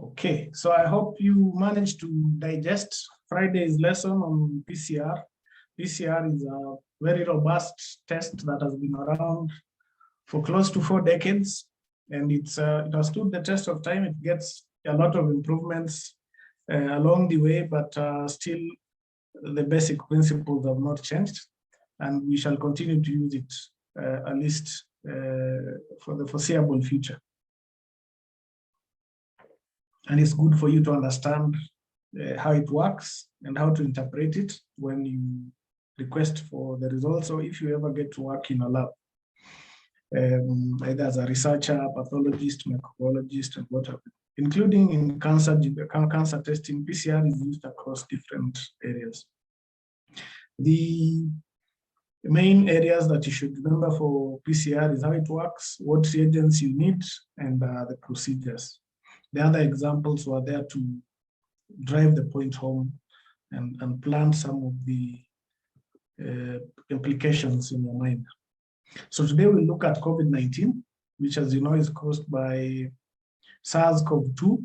Okay, so I hope you managed to digest Friday's lesson on PCR. PCR is a very robust test that has been around for close to 4 decades, and it has stood the test of time. It gets a lot of improvements along the way, but still the basic principles have not changed, and we shall continue to use it at least for the foreseeable future. And it's good for you to understand how it works and how to interpret it when you request for the results, or if you ever get to work in a lab, either as a researcher, pathologist, microbiologist, and whatever. Including in cancer testing, PCR is used across different areas. The main areas that you should remember for PCR is how it works, what reagents you need, and the procedures. The other examples were there to drive the point home and plant some of the implications in your mind. So today we'll look at COVID-19, which, as you know, is caused by SARS-CoV-2.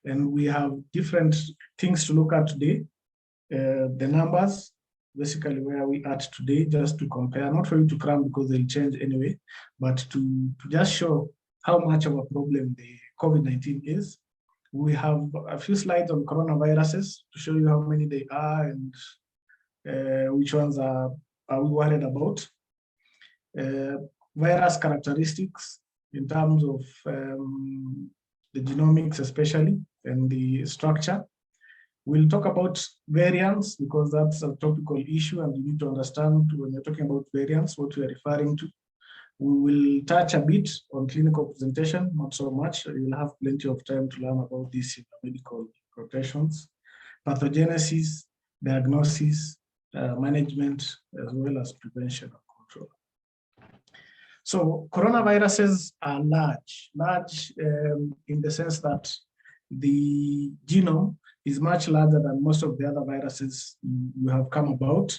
And we have different things to look at today. The numbers, basically where we are today, just to compare, not for you to cram because they'll change anyway, but to just show how much of a problem the COVID-19 is. We have a few slides on coronaviruses to show you how many they are and which ones are we worried about. Virus characteristics in terms of the genomics especially, and the structure. We'll talk about variants because that's a topical issue and you need to understand when you're talking about variants what we are referring to. We will touch a bit on clinical presentation, not so much. You'll have plenty of time to learn about this in the medical rotations. Pathogenesis, diagnosis, management, as well as prevention and control. So coronaviruses are large in the sense that the genome is much larger than most of the other viruses you have come about.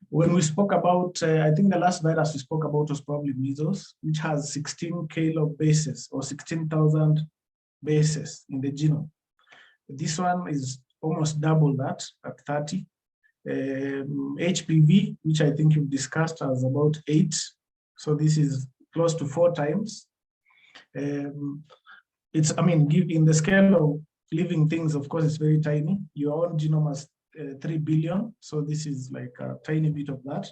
When we spoke about, I think the last virus we spoke about was probably measles, which has 16 kilobases or 16,000 bases in the genome. This one is almost double that at 30. HPV, which I think you've discussed, has about 8. So this is close to 4 times. It's, I mean, in the scale of living things, of course, it's very tiny. Your own genome has 3 billion. So this is like a tiny bit of that,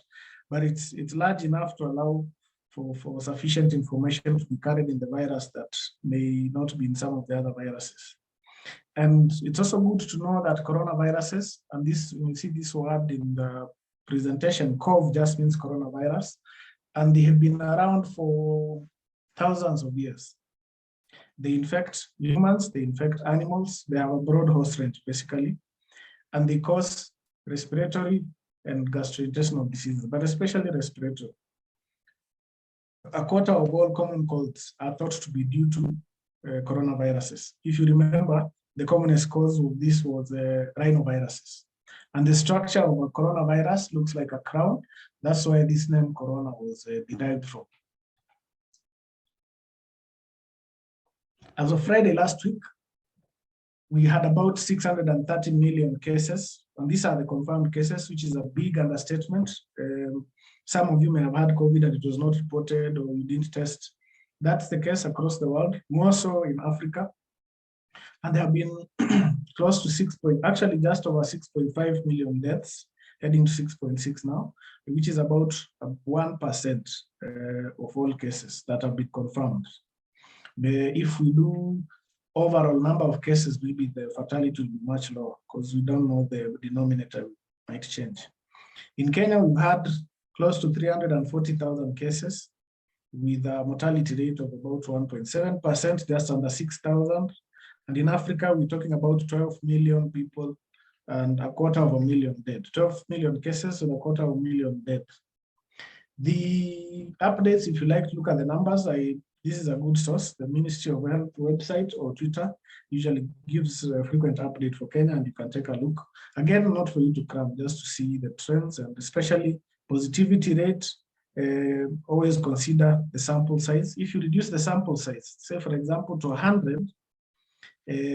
but it's large enough to allow for sufficient information to be carried in the virus that may not be in some of the other viruses. And it's also good to know that coronaviruses, and this, you see this word in the presentation, COV just means coronavirus, and they have been around for thousands of years. They infect humans, they infect animals, they have a broad host range basically, and they cause respiratory and gastrointestinal diseases, but especially respiratory. A quarter of all common colds are thought to be due to coronaviruses. If you remember, the commonest cause of this was rhinoviruses. And the structure of a coronavirus looks like a crown. That's why this name corona was derived from. As of Friday last week, we had about 630 million cases, and these are the confirmed cases, which is a big understatement. Some of you may have had COVID and it was not reported or you didn't test. That's the case across the world, more so in Africa. And there have been close to actually just over 6.5 million deaths, heading to 6.6 now, which is about 1% of all cases that have been confirmed. If we do overall number of cases, maybe the fatality will be much lower because we don't know the denominator might change. In Kenya, we've had close to 340,000 cases with a mortality rate of about 1.7%, just under 6,000. And in Africa, we're talking about 12 million people and 250,000 dead. 12 million cases and 250,000 dead. The updates, if you like to look at the numbers, this is a good source. The Ministry of Health website or Twitter usually gives a frequent update for Kenya, and you can take a look. Again, not for you to cram, just to see the trends and especially positivity rate. Always consider the sample size. If you reduce the sample size, say for example to 100,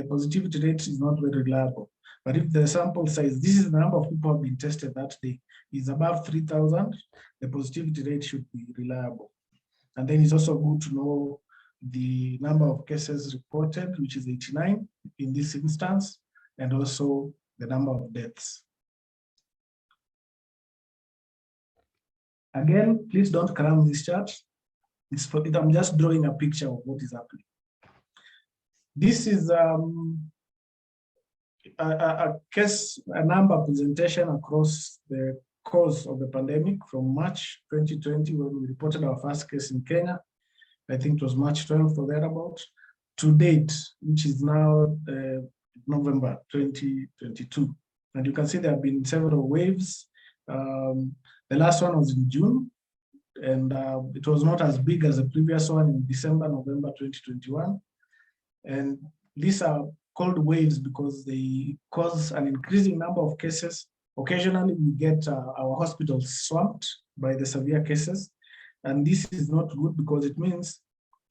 Positivity rate is not very reliable. But if the sample size, this is the number of people who have been tested that day, is above 3,000, the positivity rate should be reliable. And then it's also good to know the number of cases reported, which is 89 in this instance, and also the number of deaths. Again, please don't cram this chart. I'm just drawing a picture of what is happening. This is a number presentation across the course of the pandemic from March 2020, when we reported our first case in Kenya. I think it was March 12th or thereabout, to date, which is now November 2022. And you can see there have been several waves. The last one was in June, and it was not as big as the previous one in December, November 2021. And these are called waves because they cause an increasing number of cases. Occasionally, we get our hospitals swamped by the severe cases. And this is not good because it means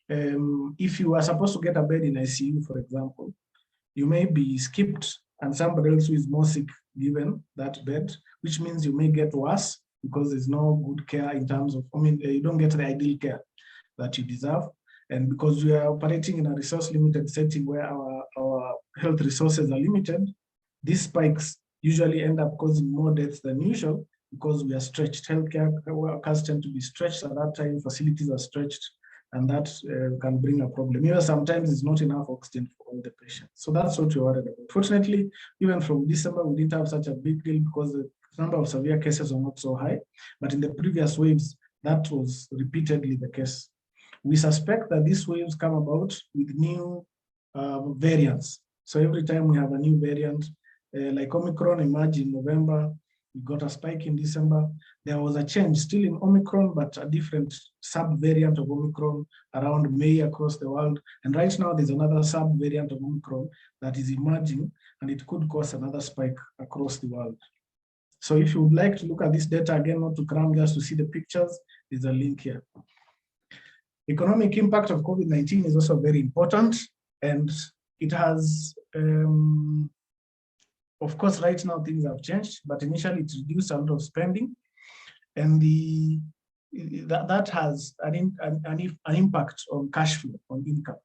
if you are supposed to get a bed in ICU, for example, you may be skipped and somebody else who is more sick given that bed, which means you may get worse because there's no good care in terms of, you don't get the ideal care that you deserve. And because we are operating in a resource limited setting where our health resources are limited, these spikes usually end up causing more deaths than usual because we are stretched. Healthcare workers tend to be stretched at that time, facilities are stretched, and that can bring a problem. Even sometimes it's not enough oxygen for all the patients. So that's what we're worried about. Fortunately, even from December, we didn't have such a big deal because the number of severe cases are not so high. But in the previous waves, that was repeatedly the case. We suspect that these waves come about with new variants. So every time we have a new variant, like Omicron emerged in November, we got a spike in December. There was a change still in Omicron, but a different sub-variant of Omicron around May across the world. And right now there's another sub-variant of Omicron that is emerging, and it could cause another spike across the world. So if you would like to look at this data again, not to cram, just to see the pictures, there's a link here. Economic impact of COVID-19 is also very important, and it has, of course, right now things have changed, but initially it reduced a lot of spending, and that has an impact on cash flow, on income.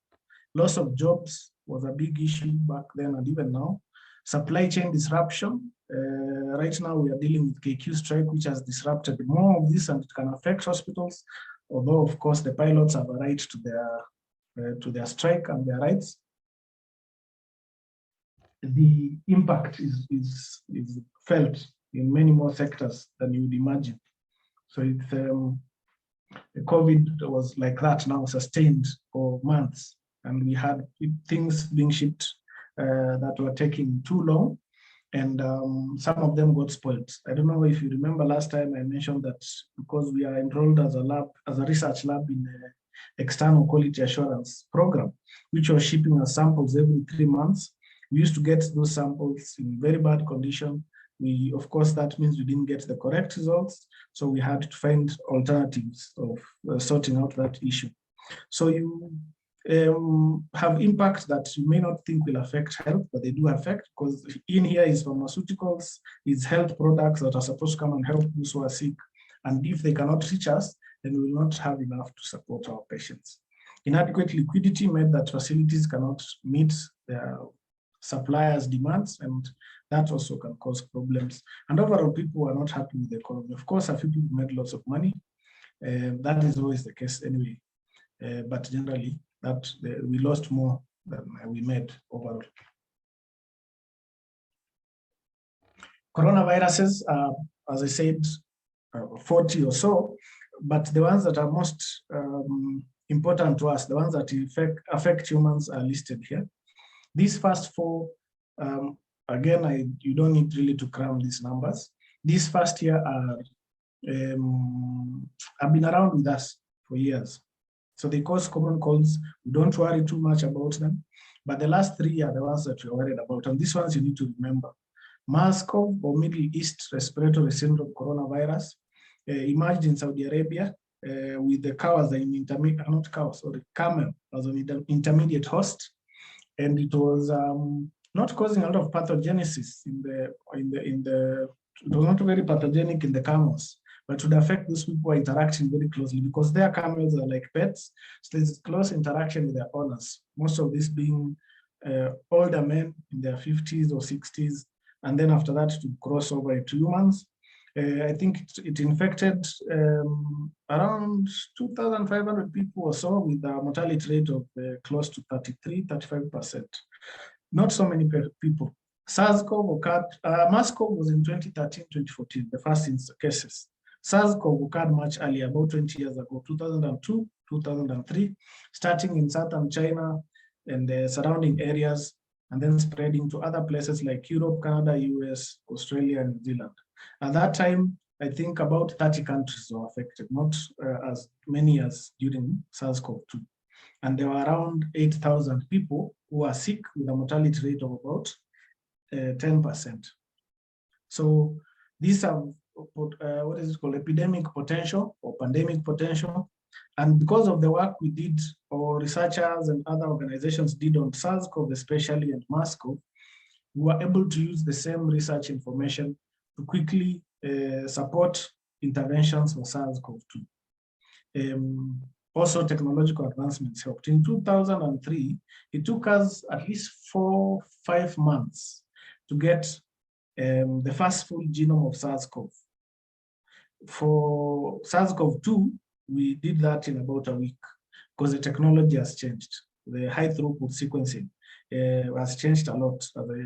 Loss of jobs was a big issue back then and even now. Supply chain disruption. Right now we are dealing with KQ strike, which has disrupted more of this, and it can affect hospitals. Although, of course, the pilots have a right to their strike and their rights. The impact is felt in many more sectors than you would imagine. So it's COVID was like that now, sustained for months, and we had things being shipped that were taking too long, and some of them got spoiled. I don't know if you remember last time I mentioned that because we are enrolled as a research lab in the external quality assurance program, which was shipping us samples every 3 months. We used to get those samples in very bad condition. Of course, that means we didn't get the correct results. So we had to find alternatives of sorting out that issue. So you have impacts that you may not think will affect health, but they do affect, because in here is pharmaceuticals, is health products that are supposed to come and help those who are sick. And if they cannot reach us, then we will not have enough to support our patients. Inadequate liquidity meant that facilities cannot meet their suppliers' demands, and that also can cause problems. And overall, people are not happy with the economy. Of course, a few people made lots of money. That is always the case anyway. But generally, we lost more than we made overall. Coronaviruses, as I said, 40 or so, but the ones that are most important to us, the ones that affect humans, are listed here. These first four, again, you don't need really to cram these numbers. These first here have been around with us for years. So they cause common colds. Don't worry too much about them. But the last three are the ones that you're worried about. And these ones you need to remember. MERS-CoV, or Middle East Respiratory Syndrome coronavirus, emerged in Saudi Arabia with the cow as an camel as an intermediate host. and it was not causing a lot of pathogenesis it was not very pathogenic in the camels, but would affect those people who are interacting very closely because their camels are like pets. So there's close interaction with their owners, most of this being older men in their 50s or 60s, and then after that to cross over into humans. I think it infected around 2,500 people or so with a mortality rate of close to 33-35%. Not so many people. SARS-CoV occurred, MERS-CoV was in 2013-2014, the first cases. SARS-CoV occurred much earlier, about 20 years ago, 2002, 2003, starting in southern China and the surrounding areas, and then spreading to other places like Europe, Canada, US, Australia, and New Zealand. At that time, I think about 30 countries were affected, not as many as during SARS-CoV-2. And there were around 8,000 people who were sick with a mortality rate of about 10%. So these are what is it called, epidemic potential or pandemic potential. And because of the work we did, or researchers and other organizations did on SARS-CoV especially and MERS-CoV, we were able to use the same research information to quickly support interventions for SARS-CoV-2. Also, technological advancements helped. In 2003, it took us at least 4-5 months to get the first full genome of SARS-CoV. For SARS-CoV-2, we did that in about a week because the technology has changed. The high throughput sequencing has changed a lot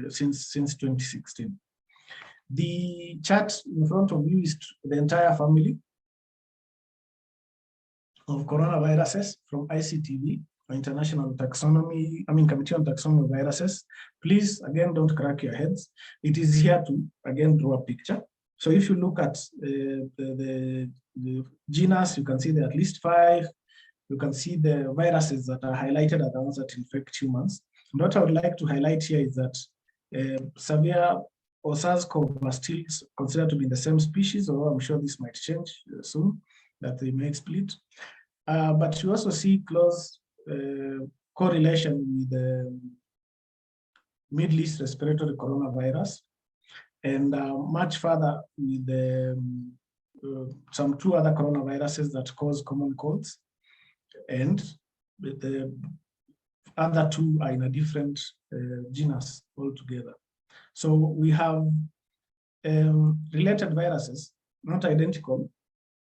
since 2016. The chart in front of you is the entire family of coronaviruses from ICTV, International Taxonomy, Committee on Taxonomy of Viruses. Please, again, don't crack your heads. It is here to, again, draw a picture. So if you look at the genus, you can see there are at least 5. You can see the viruses that are highlighted are the ones that infect humans. And what I would like to highlight here is that Savia or SARS-CoV are still considered to be in the same species, although I'm sure this might change soon, that they may split. But you also see close correlation with the Middle East respiratory coronavirus, and much further with the, some 2 other coronaviruses that cause common colds, and the other 2 are in a different genus altogether. So we have related viruses, not identical,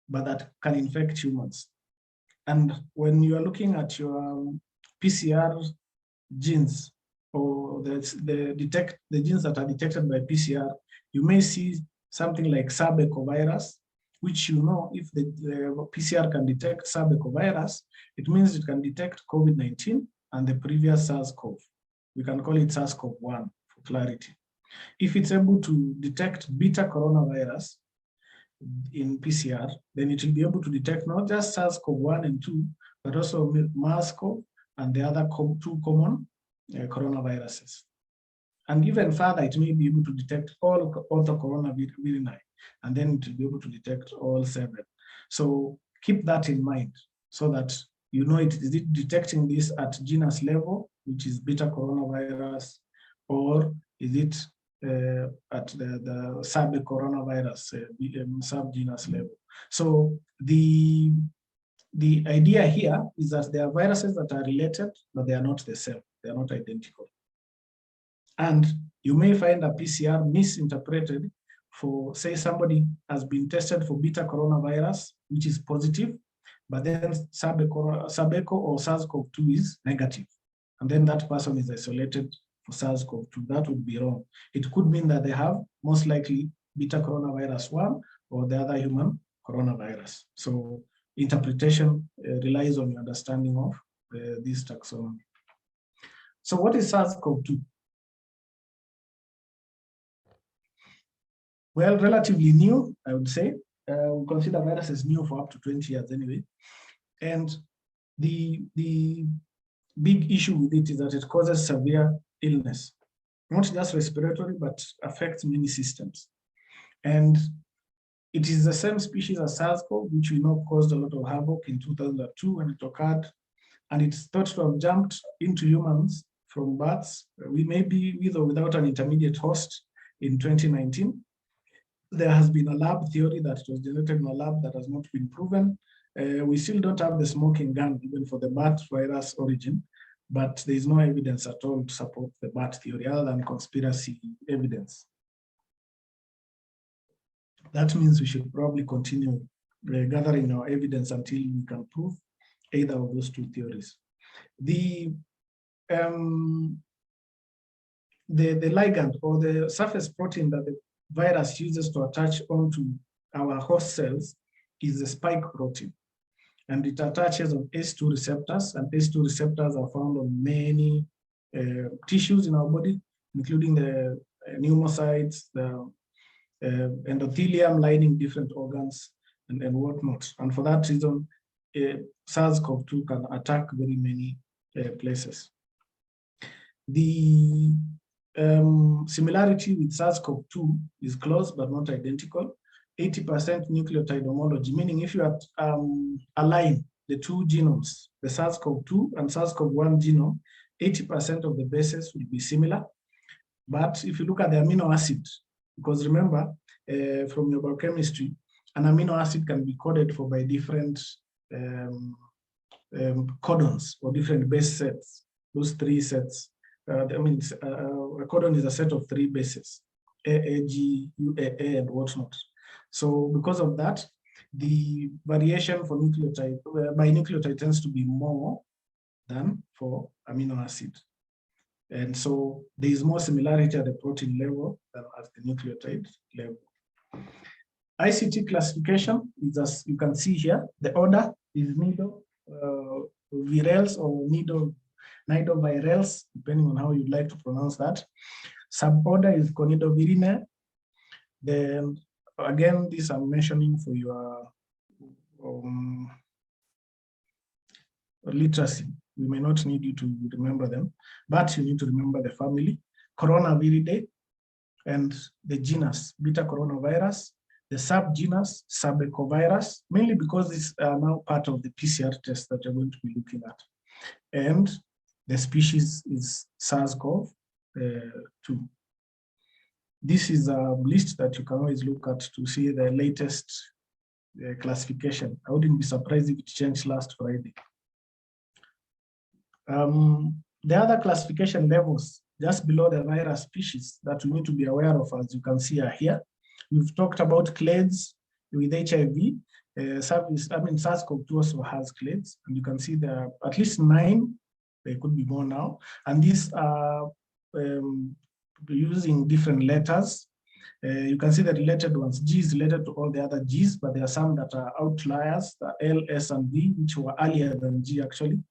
but that can infect humans. And when you are looking at your PCR genes, or the genes that are detected by PCR, you may see something like sarbecovirus, which, you know, if the PCR can detect sarbecovirus, it means it can detect COVID-19 and the previous SARS-CoV. We can call it SARS-CoV-1 for clarity. If it's able to detect beta coronavirus in PCR, then it will be able to detect not just SARS-CoV-1 and 2, but also MERS-CoV and the other 2 common coronaviruses. And even further, it may be able to detect all the coronavirus, and then it will be able to detect all 7. So keep that in mind so that you know is it detecting this at genus level, which is beta coronavirus, or is it at the sub-coronavirus subgenus level. So the idea here is that there are viruses that are related, but they are not the same. They are not identical. And you may find a PCR misinterpreted for, say, somebody has been tested for beta coronavirus, which is positive, but then Sabeco or SARS-CoV-2 is negative. And then that person is isolated for SARS-CoV-2. That would be wrong. It could mean that they have most likely beta coronavirus 1 or the other human coronavirus. So interpretation relies on your understanding of this taxonomy. So what is SARS-CoV-2? Well, relatively new, I would say. We consider viruses new for up to 20 years anyway. And the big issue with it is that it causes severe illness, not just respiratory, but affects many systems. And it is the same species as SARS-CoV, which we know caused a lot of havoc in 2002 when it occurred. And it's thought to have jumped into humans from bats. We may be with or without an intermediate host in 2019. There has been a lab theory that was generated in a lab that has not been proven. We still don't have the smoking gun even for the bat virus origin, but there is no evidence at all to support the bat theory other than conspiracy evidence. That means we should probably continue gathering our evidence until we can prove either of those two theories. The ligand or the surface protein that the virus uses to attach onto our host cells is the spike protein. And it attaches on ACE2 receptors, and ACE2 receptors are found on many tissues in our body, including the pneumocytes, the endothelium lining different organs, and whatnot. And for that reason, SARS-CoV-2 can attack very many places. The similarity with SARS-CoV-2 is close but not identical. 80% nucleotide homology, meaning if you align the two genomes, the SARS-CoV-2 and SARS-CoV-1 genome, 80% of the bases will be similar. But if you look at the amino acid, because remember, from your biochemistry, an amino acid can be coded for by different codons or different base sets, those three sets. A codon is a set of three bases, AAG, UAA, and whatnot. So because of that, the variation for nucleotide, by nucleotide tends to be more than for amino acid. And so there is more similarity at the protein level than at the nucleotide level. ICT classification is, as you can see here, the order is nidovirales or nidovirales, depending on how you'd like to pronounce that. Suborder is Conidovirinae. Then again, this I'm mentioning for your literacy. We may not need you to remember them, but you need to remember the family, Coronaviridae, and the genus, beta coronavirus, the subgenus, Sabecovirus, mainly because these are now part of the PCR test that you're going to be looking at. And the species is SARS-CoV-2. This is a list that you can always look at to see the latest classification. I wouldn't be surprised if it changed last Friday. The other classification levels just below the virus species that we need to be aware of, as you can see, are here. We've talked about clades with HIV. SARS-CoV-2 also has clades, and you can see there are at least 9. There could be more now, and these are using different letters. You can see the related ones. G is related to all the other Gs, but there are some that are outliers, the L, S, and V, which were earlier than G actually.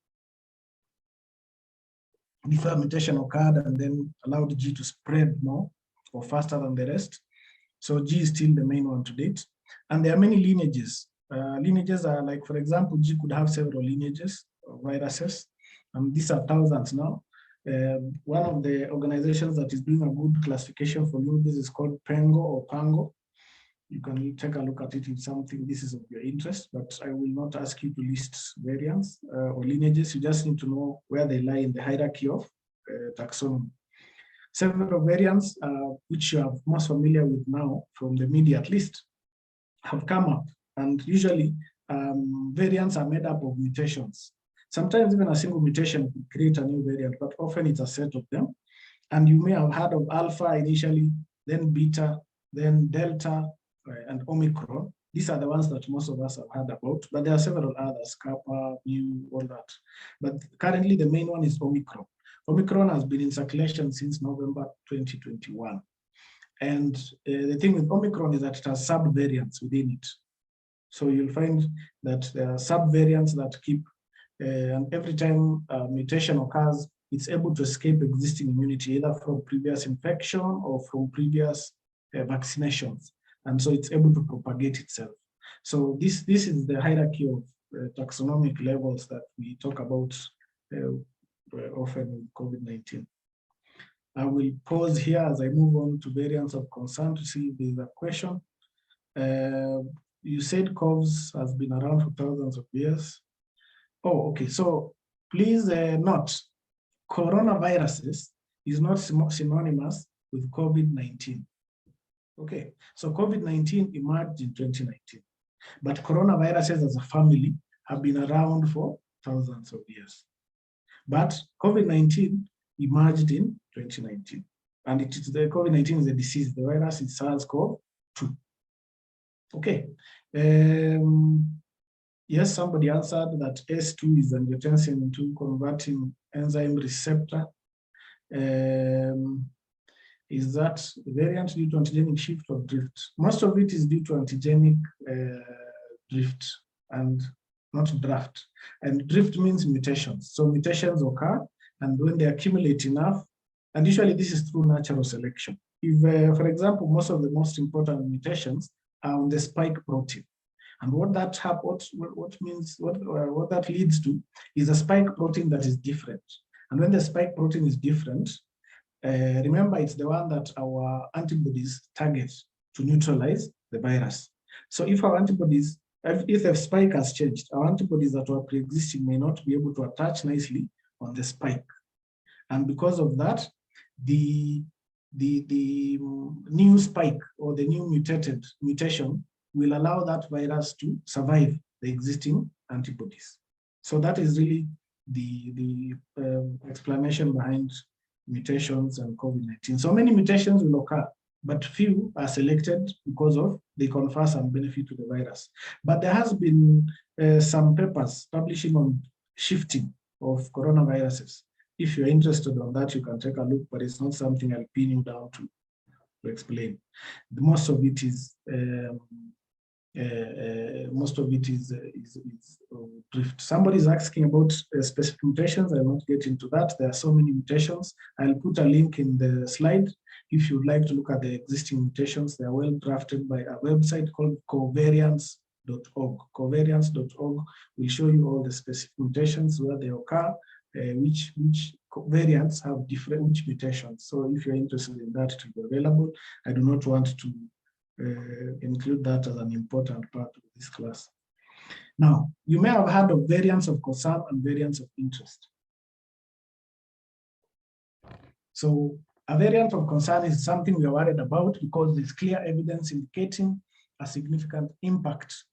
Before mutation occurred and then allowed G to spread more or faster than the rest. So G is still the main one to date. And there are many lineages. Lineages are like, for example, G could have several lineages of viruses, and these are thousands now. One of the organizations that is doing a good classification for lineages is called PANGO or PANGO. You can take a look at it if something this is of your interest, but I will not ask you to list variants or lineages. You just need to know where they lie in the hierarchy of taxonomy. Several variants, which you are most familiar with now from the media at least, have come up, and usually variants are made up of mutations. Sometimes even a single mutation could create a new variant, but often it's a set of them. And you may have heard of alpha initially, then beta, then delta, and Omicron. These are the ones that most of us have heard about, but there are several others, Kappa, Mu, all that. But currently the main one is Omicron. Omicron has been in circulation since November 2021. And the thing with Omicron is that it has subvariants within it. So you'll find that there are subvariants that keep, and every time a mutation occurs, it's able to escape existing immunity, either from previous infection or from previous vaccinations. And so it's able to propagate itself. So this is the hierarchy of taxonomic levels that we talk about often with COVID-19. I will pause here as I move on to variants of concern to see if there's a question. You said COVs has been around for thousands of years. Oh, okay. So please note, coronaviruses is not synonymous with COVID-19. Okay, so COVID-19 emerged in 2019, but coronaviruses as a family have been around for thousands of years. But COVID-19 emerged in 2019, and it is the COVID-19 is a disease. The virus is SARS-CoV-2. Okay. Yes, somebody answered that S2 is angiotensin II converting enzyme receptor. Is that variant due to antigenic shift or drift? Most of it is due to antigenic drift and not draft. And drift means mutations. So mutations occur, and when they accumulate enough, and usually this is through natural selection. If, for example, most of the most important mutations are on the spike protein. And what that leads to is a spike protein that is different. And when the spike protein is different, remember, it's the one that our antibodies target to neutralize the virus. So if our antibodies, if the spike has changed, our antibodies that were pre-existing may not be able to attach nicely on the spike. And because of that, the new spike or the new mutation will allow that virus to survive the existing antibodies. So that is really the explanation behind mutations and COVID-19. So many mutations will occur, but few are selected because of they confer some benefit to the virus. But there has been some papers publishing on shifting of coronaviruses. If you're interested on that, you can take a look, but it's not something I'll pin you down to explain. Most of it is drift. Somebody is asking about specific mutations. I won't get into that. There are so many mutations. I'll put a link in the slide. If you'd like to look at the existing mutations, they are well drafted by a website called covariance.org. Covariance.org will show you all the specific mutations, where they occur, which variants have different which mutations. So if you're interested in that, it will be available. I do not want to include that as an important part of this class. Now, you may have heard of variants of concern and variants of interest. So a variant of concern is something we are worried about because there's clear evidence indicating a significant impact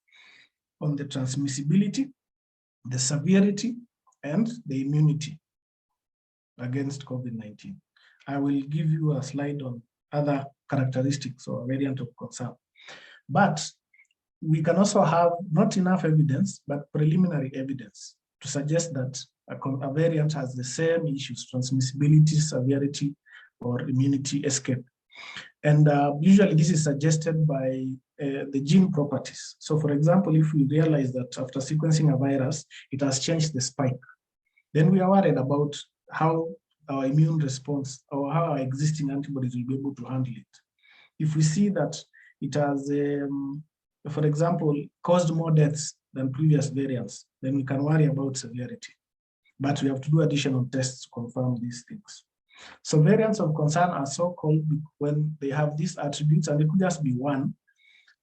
on the transmissibility, the severity, and the immunity against COVID-19. I will give you a slide on other characteristics or variant of concern. But we can also have not enough evidence, but preliminary evidence to suggest that a variant has the same issues, transmissibility, severity, or immunity escape. And usually this is suggested by the gene properties. So for example, if we realize that after sequencing a virus, it has changed the spike, then we are worried about how our immune response or how our existing antibodies will be able to handle it. If we see that it has, for example, caused more deaths than previous variants, then we can worry about severity. But we have to do additional tests to confirm these things. So variants of concern are so called when they have these attributes, and it could just be one: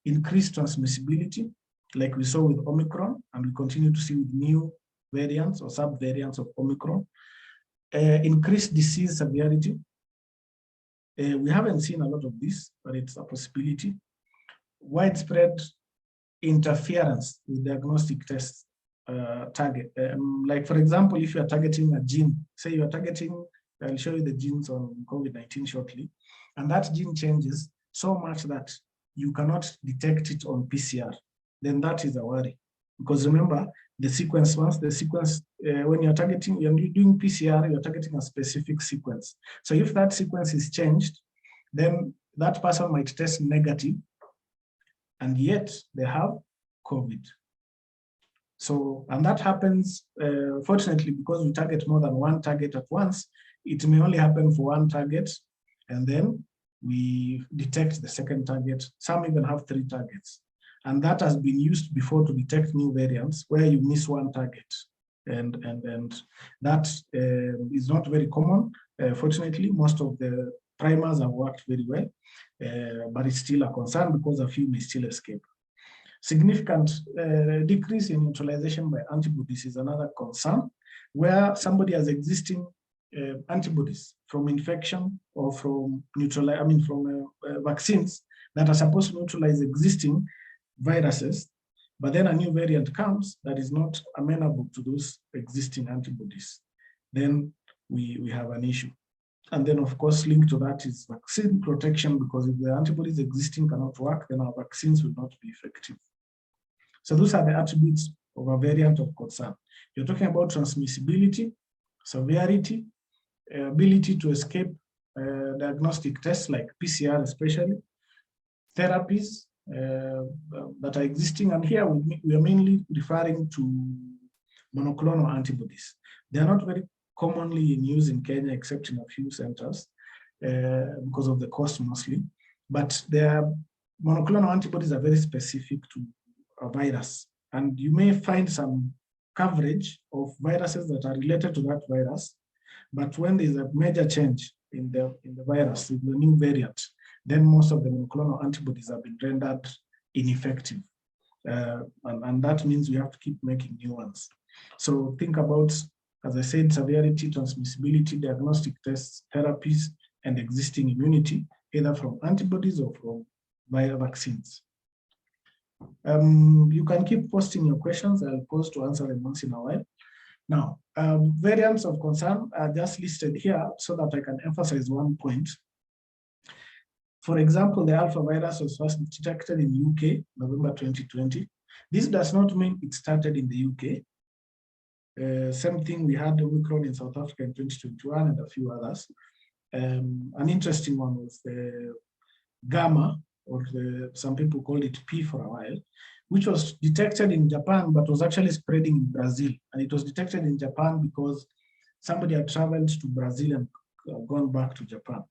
increased transmissibility, like we saw with Omicron, and we continue to see with new variants or subvariants of Omicron. Increased disease severity. We haven't seen a lot of this, but it's a possibility. Widespread interference with diagnostic tests target. Like for example, if you are targeting a gene, say you are targeting, I'll show you the genes on COVID-19 shortly, and that gene changes so much that you cannot detect it on PCR, then that is a worry. Because remember, the sequence, once the sequence, when you're targeting, you're doing PCR, you're targeting a specific sequence. So if that sequence is changed, then that person might test negative, and yet they have COVID. So, and that happens, fortunately, because we target more than one target at once, it may only happen for one target, and then we detect the second target. Some even have 3 targets. And that has been used before to detect new variants where you miss one target. And that is not very common. Fortunately, most of the primers have worked very well, but it's still a concern because a few may still escape. Significant decrease in neutralization by antibodies is another concern, where somebody has existing antibodies from infection or from vaccines that are supposed to neutralize existing viruses, but then a new variant comes that is not amenable to those existing antibodies, then we have an issue. And then, of course, linked to that is vaccine protection, because if the antibodies existing cannot work, then our vaccines will not be effective. So those are the attributes of a variant of concern. You're talking about transmissibility, severity, ability to escape diagnostic tests like PCR especially, therapies that are existing. And here we are mainly referring to monoclonal antibodies. They are not very commonly in use in Kenya, except in a few centers because of the cost mostly. But their monoclonal antibodies are very specific to a virus. And you may find some coverage of viruses that are related to that virus. But when there's a major change in the virus, in the new variant, then most of the monoclonal antibodies have been rendered ineffective. And that means we have to keep making new ones. So think about, as I said, severity, transmissibility, diagnostic tests, therapies, and existing immunity, either from antibodies or from via vaccines. You can keep posting your questions. I'll pause to answer them once in a while. Now, variants of concern are just listed here so that I can emphasize one point. For example, the alpha virus was first detected in UK, November 2020. This does not mean it started in the UK. Same thing, we had Omicron in South Africa in 2021 and a few others. An interesting one was the Gamma, or some people called it P for a while, which was detected in Japan, but was actually spreading in Brazil. And it was detected in Japan because somebody had traveled to Brazil and gone back to Japan.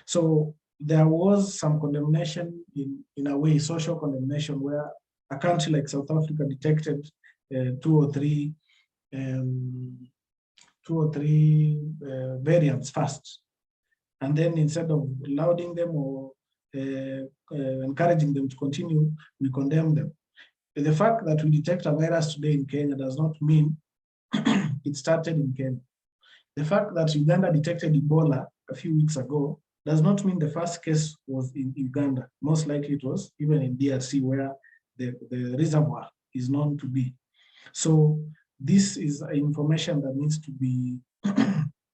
So there was some condemnation, in a way, social condemnation, where a country like South Africa detected two or three variants first. And then instead of lauding them or encouraging them to continue, we condemn them. The fact that we detect a virus today in Kenya does not mean it started in Kenya. The fact that Uganda detected Ebola a few weeks ago does not mean the first case was in Uganda. Most likely it was even in DRC, where the reservoir is known to be. So this is information that needs to be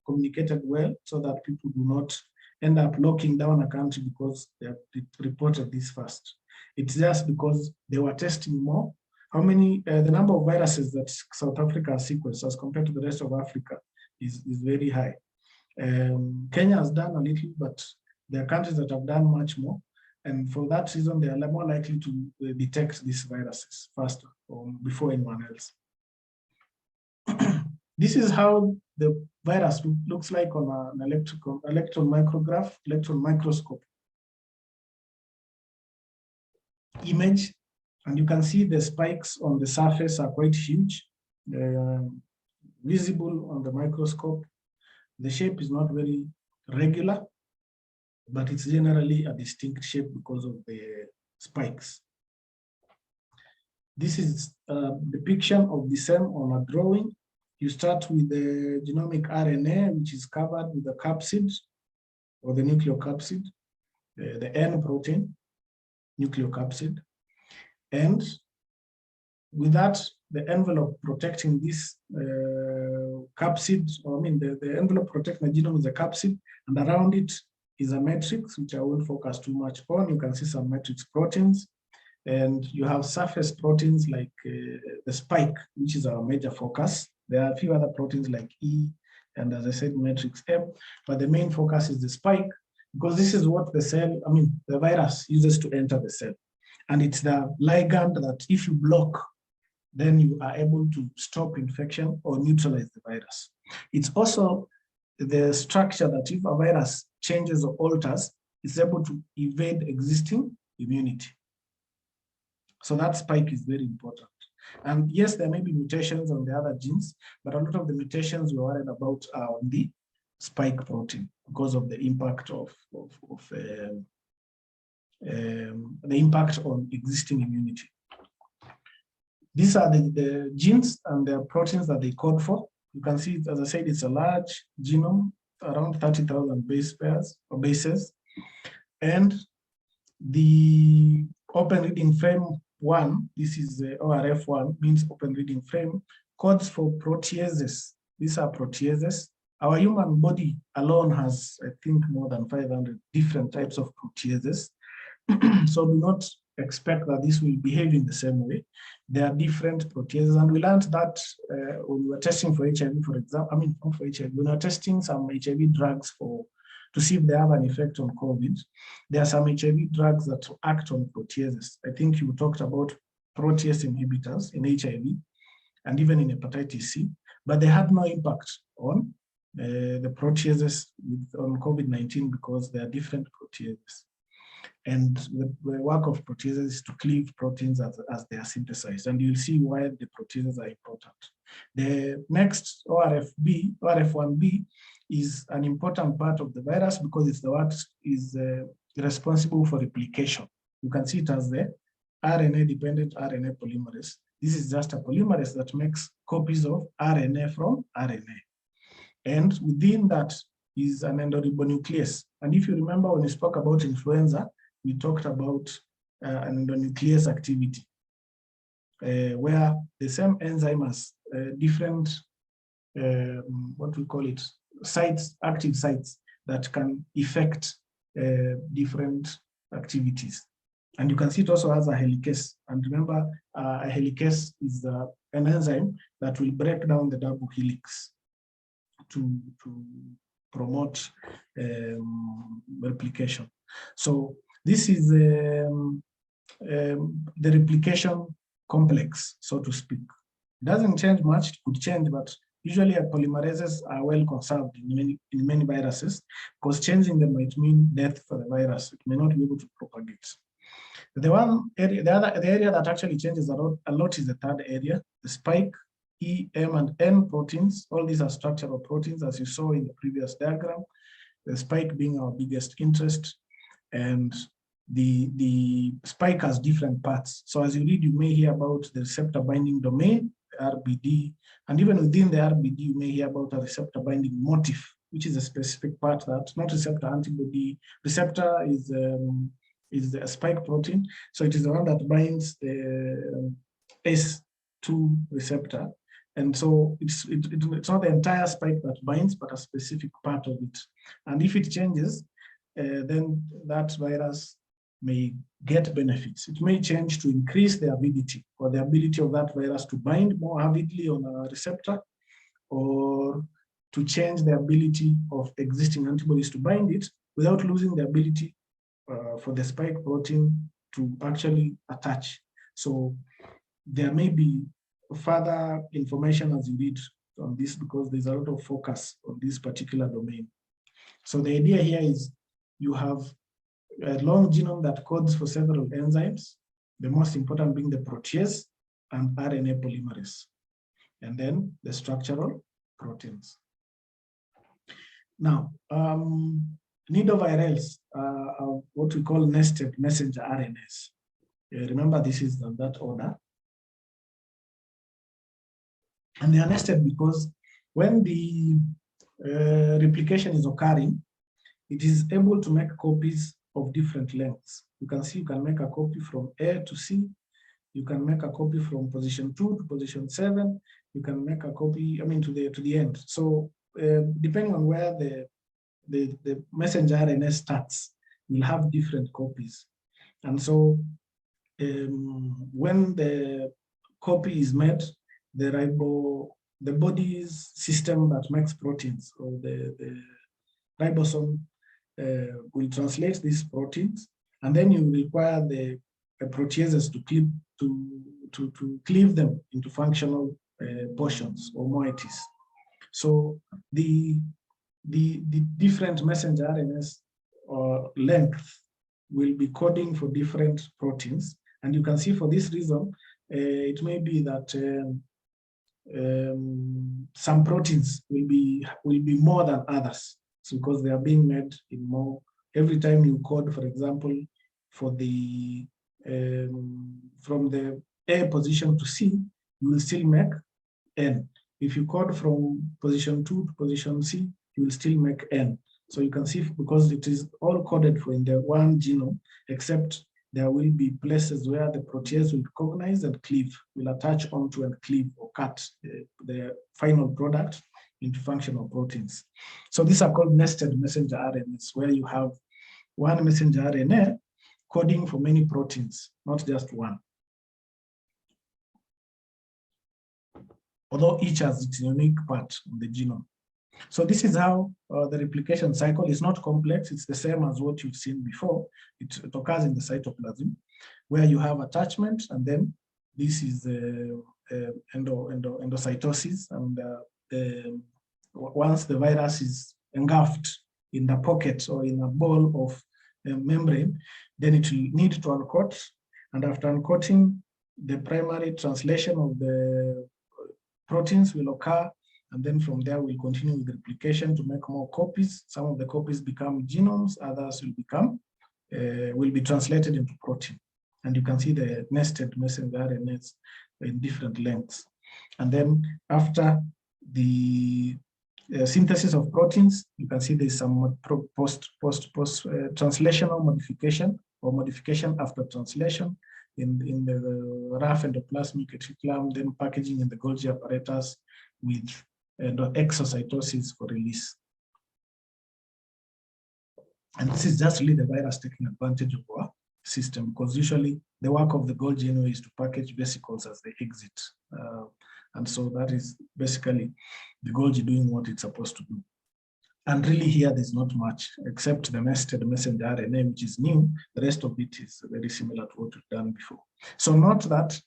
communicated well so that people do not end up locking down a country because they have reported this first. It's just because they were testing more. How many, the number of viruses that South Africa has sequenced as compared to the rest of Africa is very high. Kenya has done a little, but there are countries that have done much more. And for that reason, they are more likely to detect these viruses faster or before anyone else. This is how the virus looks like on an electron microscope image. And you can see the spikes on the surface are quite huge, visible on the microscope. The shape is not very regular, but it's generally a distinct shape because of the spikes. This is a depiction of the same on a drawing. You start with the genomic RNA, which is covered with the capsid or the nucleocapsid, the N protein, nucleocapsid. And with that, the envelope protecting this capsid, or the envelope protecting the genome is a capsid, and around it is a matrix, which I won't focus too much on. You can see some matrix proteins, and you have surface proteins like the spike, which is our major focus. There are a few other proteins like E, and as I said, matrix M, but the main focus is the spike, because this is what the virus uses to enter the cell. And it's the ligand that if you block, then you are able to stop infection or neutralize the virus. It's also the structure that if a virus changes or alters, it's able to evade existing immunity. So that spike is very important. And yes, there may be mutations on the other genes, but a lot of the mutations we're worried about are on the spike protein because of the impact the impact on existing immunity. These are the genes and the proteins that they code for. You can see, as I said, it's a large genome, around 30,000 base pairs or bases. And the open reading frame 1, this is the ORF1, means open reading frame, codes for proteases. These are proteases. Our human body alone has, I think, more than 500 different types of proteases. So do not expect that this will behave in the same way. There are different proteases, and we learned that when we were testing for HIV, for example, I mean, not for HIV, when we were testing some HIV drugs to see if they have an effect on COVID. There are some HIV drugs that act on proteases. I think you talked about protease inhibitors in HIV and even in hepatitis C, but they had no impact on the proteases on COVID-19 because they are different proteases. And the work of proteases is to cleave proteins as they are synthesized. And you'll see why the proteases are important. The next ORF1b, is an important part of the virus because it's the what is responsible for replication. You can see it as the RNA-dependent RNA polymerase. This is just a polymerase that makes copies of RNA from RNA. And within that is an endoribonuclease. And if you remember when we spoke about influenza, we talked about an endonuclease activity, where the same enzyme has different, what we call it, sites, active sites that can affect different activities. And you can see it also has a helicase. And remember, a helicase is an enzyme that will break down the double helix to promote replication. So this is the replication complex, so to speak. It doesn't change much, it could change, but usually polymerases are well conserved in many viruses, because changing them might mean death for the virus. It may not be able to propagate. The area that actually changes a lot is the third area, the spike, E, M, and N proteins. All these are structural proteins, as you saw in the previous diagram, the spike being our biggest interest. And the spike has different parts. So as you read, you may hear about the receptor binding domain, RBD, and even within the RBD, you may hear about a receptor binding motif, which is a specific part that, not receptor antibody. Receptor is the spike protein. So it is the one that binds the S2 receptor. And so it's not the entire spike that binds, but a specific part of it. And if it changes, then that virus may get benefits. It may change to increase the ability or the ability of that virus to bind more avidly on a receptor, or to change the ability of existing antibodies to bind it without losing the ability for the spike protein to actually attach. So there may be further information as you read on this, because there's a lot of focus on this particular domain. So the idea here is you have a long genome that codes for several enzymes, the most important being the protease and RNA polymerase, and then the structural proteins. Now, nidovirales are what we call nested messenger RNAs. Remember, this is in that order. And they are nested because when the replication is occurring, it is able to make copies of different lengths. You can see you can make a copy from A to C. You can make a copy from position 2 to position 7. You can make a copy, I mean, to the end. So depending on where the messenger RNA starts, you'll have different copies. And so when the copy is made, the body's system that makes proteins, or the ribosome, will translate these proteins, and then you require the proteases to cleave them into functional portions or moieties. So the different messenger RNAs or length will be coding for different proteins, and you can see for this reason it may be that some proteins will be more than others. It's because they are being made in more. Every time you code, for example, for the from the A position to C, you will still make N. If you code from position 2 to position C, you will still make N. So you can see, because it is all coded for in the one genome, except there will be places where the protease will recognize and cleave, will attach onto and cleave or cut the final product into functional proteins. So these are called nested messenger RNAs, where you have one messenger RNA coding for many proteins, not just one. Although each has its unique part of the genome. So this is how the replication cycle is not complex. It's the same as what you've seen before. It occurs in the cytoplasm, where you have attachment, and then this is endocytosis. And once the virus is engulfed in the pocket or in a ball of membrane, then it will need to uncoat. And after uncoating, the primary translation of the proteins will occur. And then from there, we'll continue with replication to make more copies. Some of the copies become genomes, others will be translated into protein. And you can see the nested messenger RNAs in different lengths. And then after the synthesis of proteins, you can see there's some post translational modification or modification after translation in the rough endoplasmic reticulum, then packaging in the Golgi apparatus with exocytosis for release. And this is just really the virus taking advantage of our system, because usually the work of the Golgi anyway is to package vesicles as they exit. And so that is basically the Golgi doing what it's supposed to do. And really here, there's not much, except the nested messenger RNA, which is new. The rest of it is very similar to what we've done before. So note that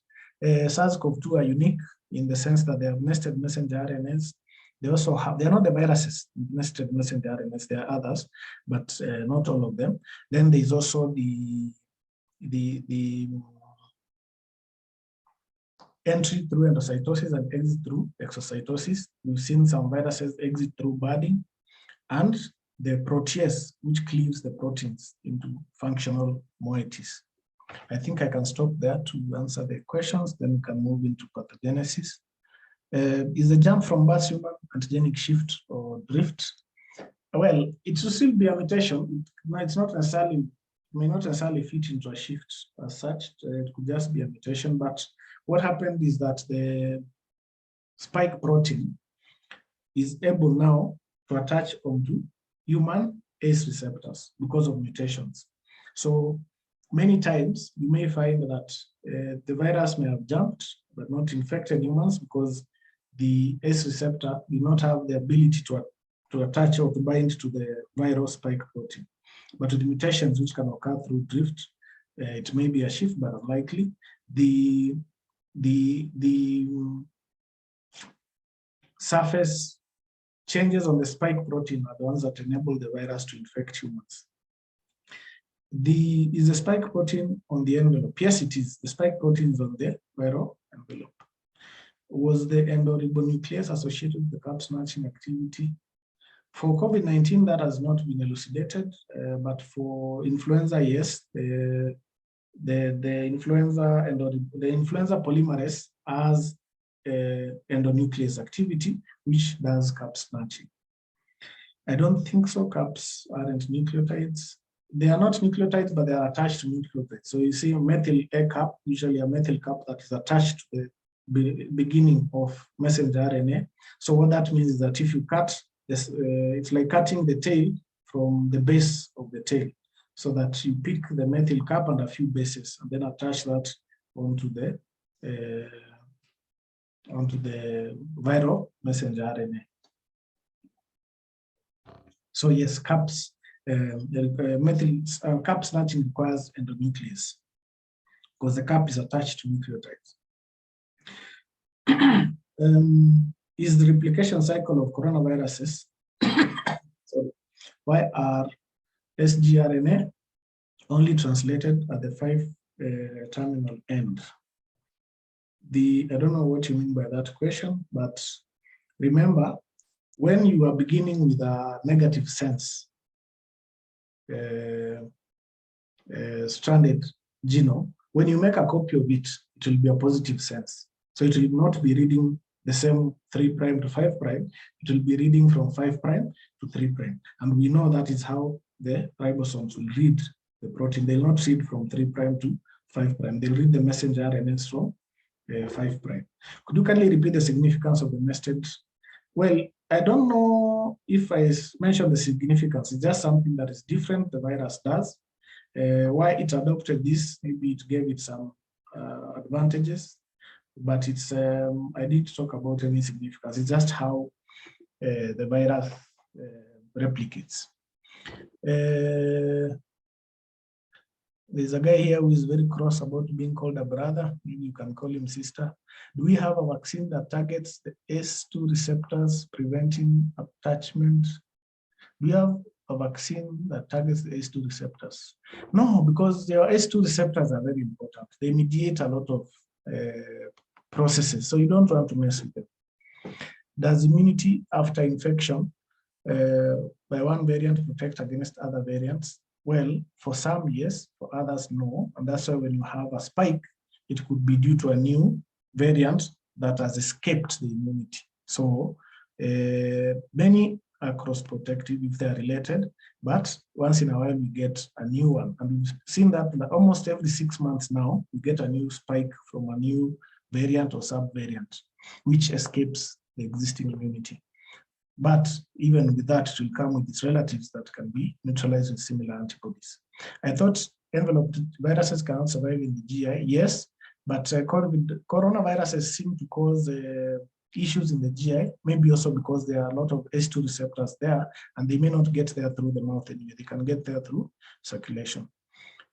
SARS-CoV-2 are unique in the sense that they have nested messenger RNAs. They also have, they're not the viruses, nested messenger RNAs, there are others, but not all of them. Then there's also the entry through endocytosis and exit through exocytosis. We've seen some viruses exit through budding, and the protease, which cleaves the proteins into functional moieties. I think I can stop there to answer the questions, then we can move into pathogenesis. Is the jump from birth human antigenic shift or drift? Well, it should still be a mutation. It's not necessarily, may not necessarily fit into a shift as such. It could just be a mutation. But what happened is that the spike protein is able now to attach onto human ACE receptors because of mutations. So many times you may find that the virus may have jumped but not infected humans because the ACE receptor do not have the ability to attach or to bind to the viral spike protein. But with the mutations which can occur through drift, it may be a shift, but unlikely. The surface changes on the spike protein are the ones that enable the virus to infect humans. Is the spike protein on the envelope? Yes, it is. The spike protein is on the viral envelope. Was the endoribonuclease associated with the cap snatching activity? For COVID-19, that has not been elucidated, but for influenza, yes. The influenza polymerase has endonuclease activity, which does cap snatching. I don't think so. Caps aren't nucleotides. They are not nucleotides, but they are attached to nucleotides. So you see a methyl A cap, usually a methyl cap that is attached to the beginning of messenger RNA. So what that means is that if you cut this, it's like cutting the tail from the base of the tail, so that you pick the methyl cap and a few bases, and then attach that onto the viral messenger RNA. So yes, caps, cap snatching requires endonuclease because the cap is attached to nucleotides. Is the replication cycle of coronaviruses, sorry, why are sgRNA only translated at the 5 terminal end? I don't know what you mean by that question, but remember, when you are beginning with a negative sense stranded genome, when you make a copy of it, it will be a positive sense. So it will not be reading the same 3' to 5', it will be reading from 5' to 3'. And we know that is how the ribosomes will read the protein. They'll not read from 3' to 5'. They'll read the messenger RNAs from 5'. Could you kindly repeat the significance of the nested? Well, I don't know if I mentioned the significance. It's just something that is different, the virus does. Why it adopted this, maybe it gave it some advantages, but it's I didn't talk about any significance. It's just how the virus replicates. There's a guy here who is very cross about being called a brother. Maybe you can call him sister. Do we have a vaccine that targets the ACE2 receptors, preventing attachment? Do you have a vaccine that targets the ACE2 receptors? No, because your ACE2 receptors are very important. They mediate a lot of processes, so you don't want to mess with them. Does immunity after infection by one variant protect against other variants? Well, for some, yes, for others, no. And that's why when you have a spike, it could be due to a new variant that has escaped the immunity. So many are cross-protective if they're related, but once in a while we get a new one. And we've seen that almost every 6 months now, we get a new spike from a new variant or sub-variant, which escapes the existing immunity. But even with that, it will come with its relatives that can be neutralized with similar antibodies. I thought enveloped viruses cannot survive in the GI. Yes, but coronaviruses seem to cause issues in the GI, maybe also because there are a lot of ACE2 receptors there, and they may not get there through the mouth anyway. They can get there through circulation.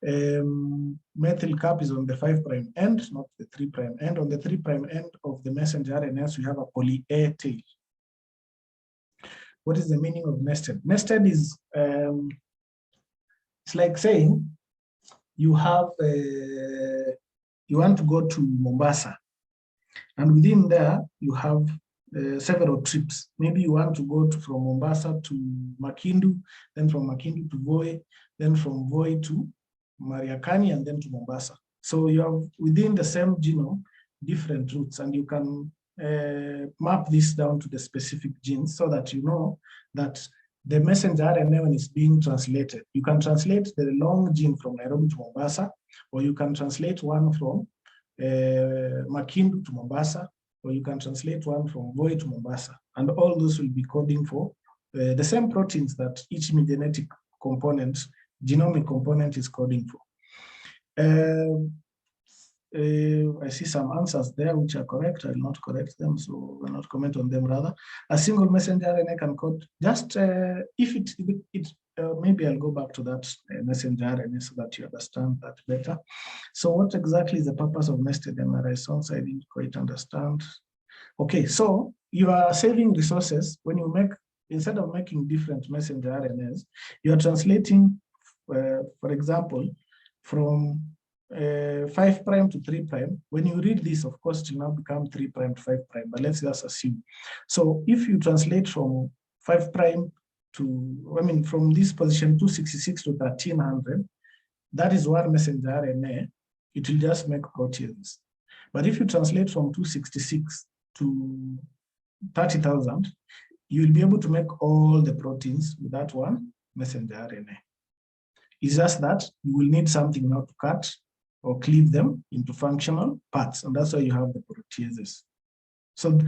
Methyl cap is on the 5' end, not the 3' end. On the 3' end of the messenger RNAs, we have a poly-A tail. What is the meaning of nested? Nested is, it's like saying you have, you want to go to Mombasa, and within there you have several trips. Maybe you want to go from Mombasa to Makindu, then from Makindu to Voi, then from Voi to Mariakani, and then to Mombasa. So you have within the same genome different routes, and you can map this down to the specific genes so that you know that the messenger RNA, when it's being translated, you can translate the long gene from Nairobi to Mombasa, or you can translate one from Makindu to Mombasa, or you can translate one from Voi to Mombasa. And all those will be coding for the same proteins that each genetic component, genomic component is coding for. I see some answers there which are correct. I will not correct them, so I will not comment on them rather. A single messenger RNA can code just if maybe I'll go back to that messenger RNA so that you understand that better. So what exactly is the purpose of nested mRNA? I didn't quite understand. Okay, so you are saving resources when you make, instead of making different messenger RNAs, you are translating, for example, from 5' to 3'. When you read this, of course, it will now become 3' to 5', but let's just assume. So if you translate from 5' to, I mean, from this position 266 to 1300, that is one messenger RNA. It will just make proteins. But if you translate from 266 to 30,000, you will be able to make all the proteins with that one messenger RNA. It's just that you will need something now to cut or cleave them into functional parts, and that's why you have the proteases. So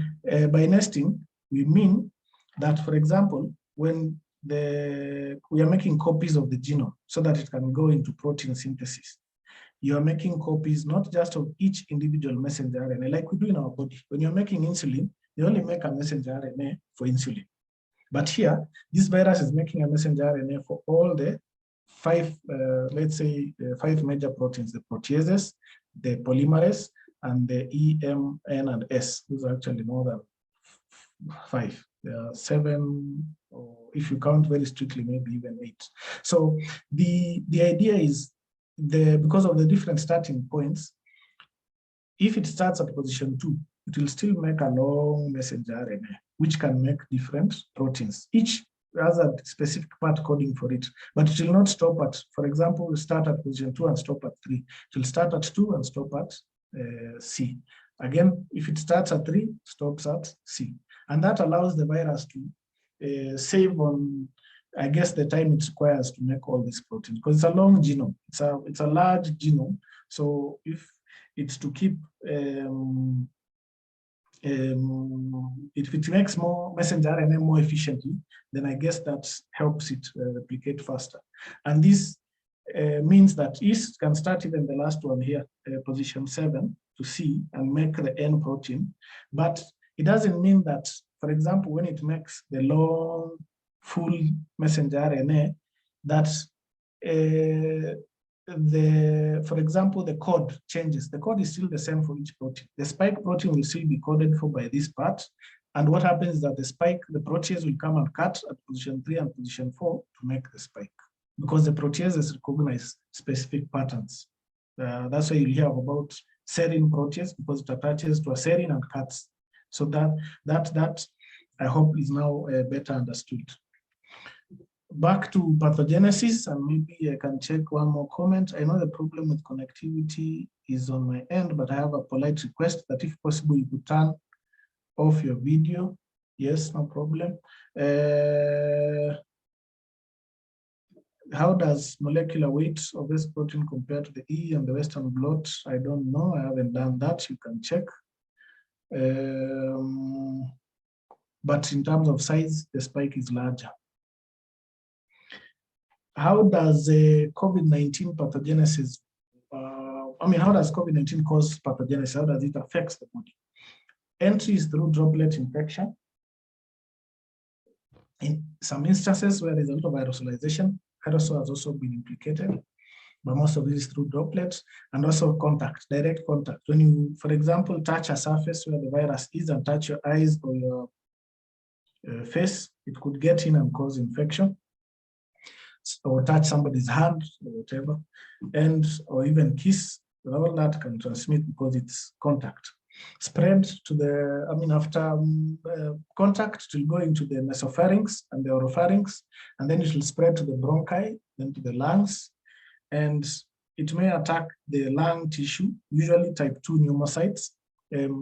by nesting, we mean that, for example, when we are making copies of the genome so that it can go into protein synthesis, you are making copies not just of each individual messenger RNA, like we do in our body. When you're making insulin, you only make a messenger RNA for insulin. But here, this virus is making a messenger RNA for all the let's say 5 major proteins: the proteases, the polymerase, and the E, M, N, and S. Those are actually more than 5. There are 7, or if you count very strictly, maybe even 8. So the idea is, because of the different starting points, if it starts at position 2, it will still make a long messenger RNA, which can make different proteins. Each has a specific part coding for it, but it will not stop at, for example, start at position 2 and stop at 3. It will start at 2 and stop at C. Again, if it starts at 3, stops at C. And that allows the virus to save on, I guess, the time it requires to make all these proteins, because it's a long genome. It's a large genome. So if it's to keep, if it makes more messenger RNA more efficiently, then I guess that helps it replicate faster. And this means that yeast can start even the last one here, position 7 to C, and make the N protein. But it doesn't mean that, for example, when it makes the long, full messenger RNA, that for example, the code changes. The code is still the same for each protein. The spike protein will still be coded for by this part. And what happens is that the protease will come and cut at position 3 and position 4 to make the spike, because the proteases recognize specific patterns. That's why you hear about serine protease, because it attaches to a serine and cuts. So that I hope is now better understood. Back to pathogenesis, and maybe I can check one more comment. I know the problem with connectivity is on my end, but I have a polite request that if possible, you could turn off your video. Yes, no problem. How does molecular weight of this protein compare to the E and the Western blot? I don't know. I haven't done that. You can check. But in terms of size, the spike is larger. How does COVID-19 pathogenesis, how does COVID-19 cause pathogenesis? How does it affect the body? Entry is through droplet infection. In some instances where there's a lot of aerosolization, aerosol has also been implicated, but most of it is through droplets, and also contact, direct contact. When you, for example, touch a surface where the virus is and touch your eyes or your face, it could get in and cause infection, or touch somebody's hand or whatever, or even kiss. All that can transmit because it's contact. Spread to the, after contact, it will go into the nasopharynx and the oropharynx, and then it will spread to the bronchi, then to the lungs, and it may attack the lung tissue, usually type 2 pneumocytes.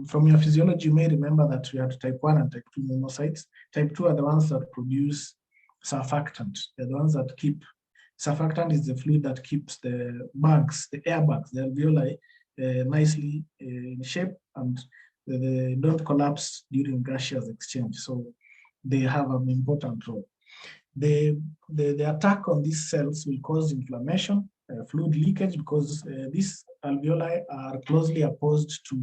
From your physiology, you may remember that we had type 1 and type 2 pneumocytes. Type 2 are the ones that produce surfactant. They're the ones that keep, surfactant is the fluid that keeps the bugs, the air bugs, the alveoli, nicely in shape, and they don't collapse during gaseous exchange. So they have an important role. The attack on these cells will cause inflammation, fluid leakage, because these alveoli are closely opposed to